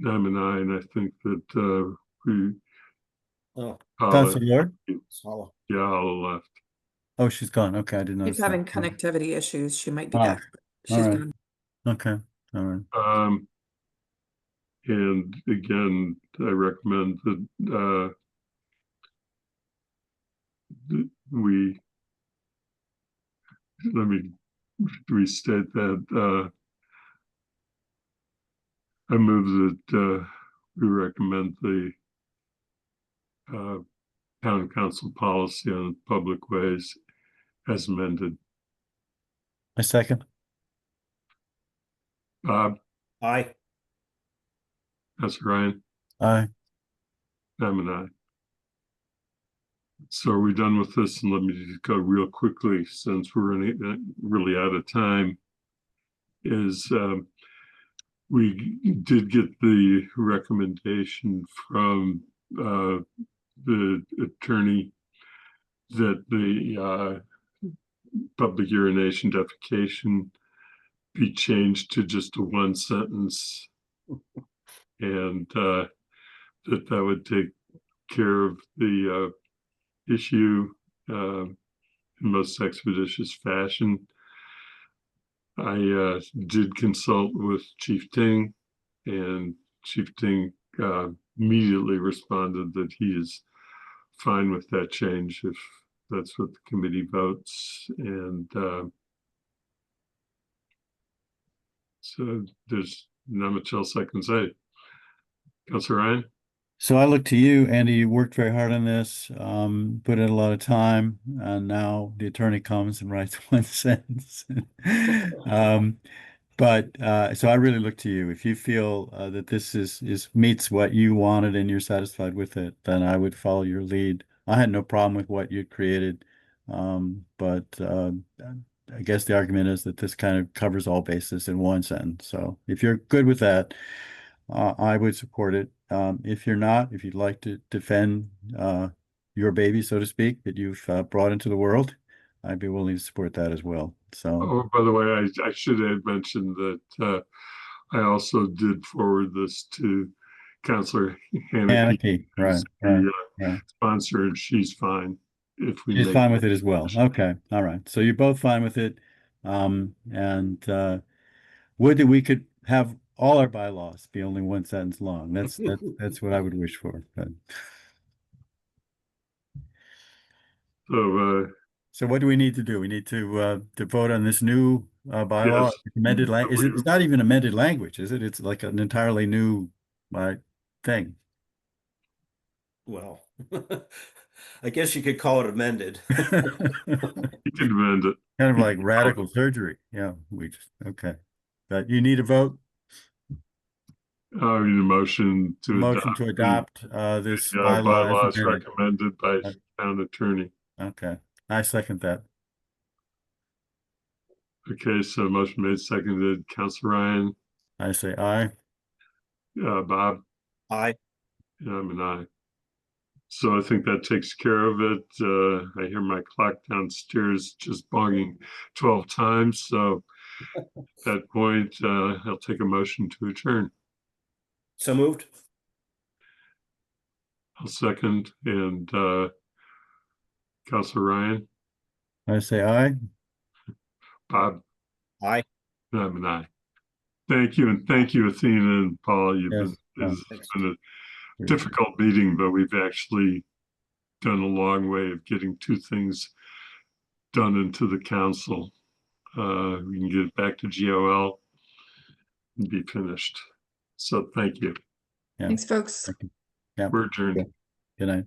I'm an aye, and I think that we, Oh, Councilor Ward? Sala. yeah, all left. Oh, she's gone. Okay, I didn't notice She's having that. connectivity issues. She might be Ah, back. She's all right. gone. Okay, all right. And again, I recommend that we, let me restate that, I move that we recommend the town council policy on public ways as amended. I second. Bob, Aye. Councilor Ryan, Aye. I'm an aye. So are we done with this? And let me just go real quickly, since we're really out of time, is we did get the recommendation from the attorney that the public urination defecation be changed to just a one sentence, and that would take care of the issue in most expeditious fashion. I did consult with Chief Ting, and Chief Ting immediately responded that he is fine with that change if that's what the committee votes. And so there's not much else I can say. Councilor Ryan? So I look to you, Andy. You worked very hard on this, put in a lot of time, and now the attorney comes and writes one sentence. So I really look to you. If you feel that this is meets what you wanted and you're satisfied with it, then I would follow your lead. I had no problem with what you created, but I guess the argument is that this kind of covers all bases in one sentence. So if you're good with that, I would support it. If you're not, if you'd like to defend your baby, so to speak, that you've brought into the world, I'd be willing to support that as well. So, Oh, by the way, I should have mentioned that I also did forward this to Councilor Haneke, Anarchy, right, who's right, the right. sponsor, and she's fine. If we She's make fine with it as well. Okay, all right. So you're both fine with it. And would that we could have all our bylaws be only one sentence long. That's what I would wish for. But so what do we need to do? We need to vote on this new bylaw, yes, amended language. It's not even amended language, is it? It's like an entirely new thing. Well, I guess you could call it amended. you can amend it. Kind of like radical surgery. Yeah, okay. But you need a vote? I need a motion to Motion to adopt this bylaw as bylaws amended. recommended by town attorney. Okay, I second that. Okay, so motion made, seconded. Councilor Ryan, I say aye. Bob, Aye. and I'm an aye. So I think that takes care of it. I hear my clock downstairs just bonging 12 times. So at that point, I'll take a motion to adjourn. So moved. I'll second. And Councilor Ryan, I say aye. Bob, Aye. and I'm an aye. Thank you. And thank you, Athena and Paul. Yes. It's been a difficult meeting, but we've actually done a long way of getting two things done into the council. We can get it back to GOL and be finished. So thank you. Yeah. Thanks, folks. Yeah. We're adjourned. Good night.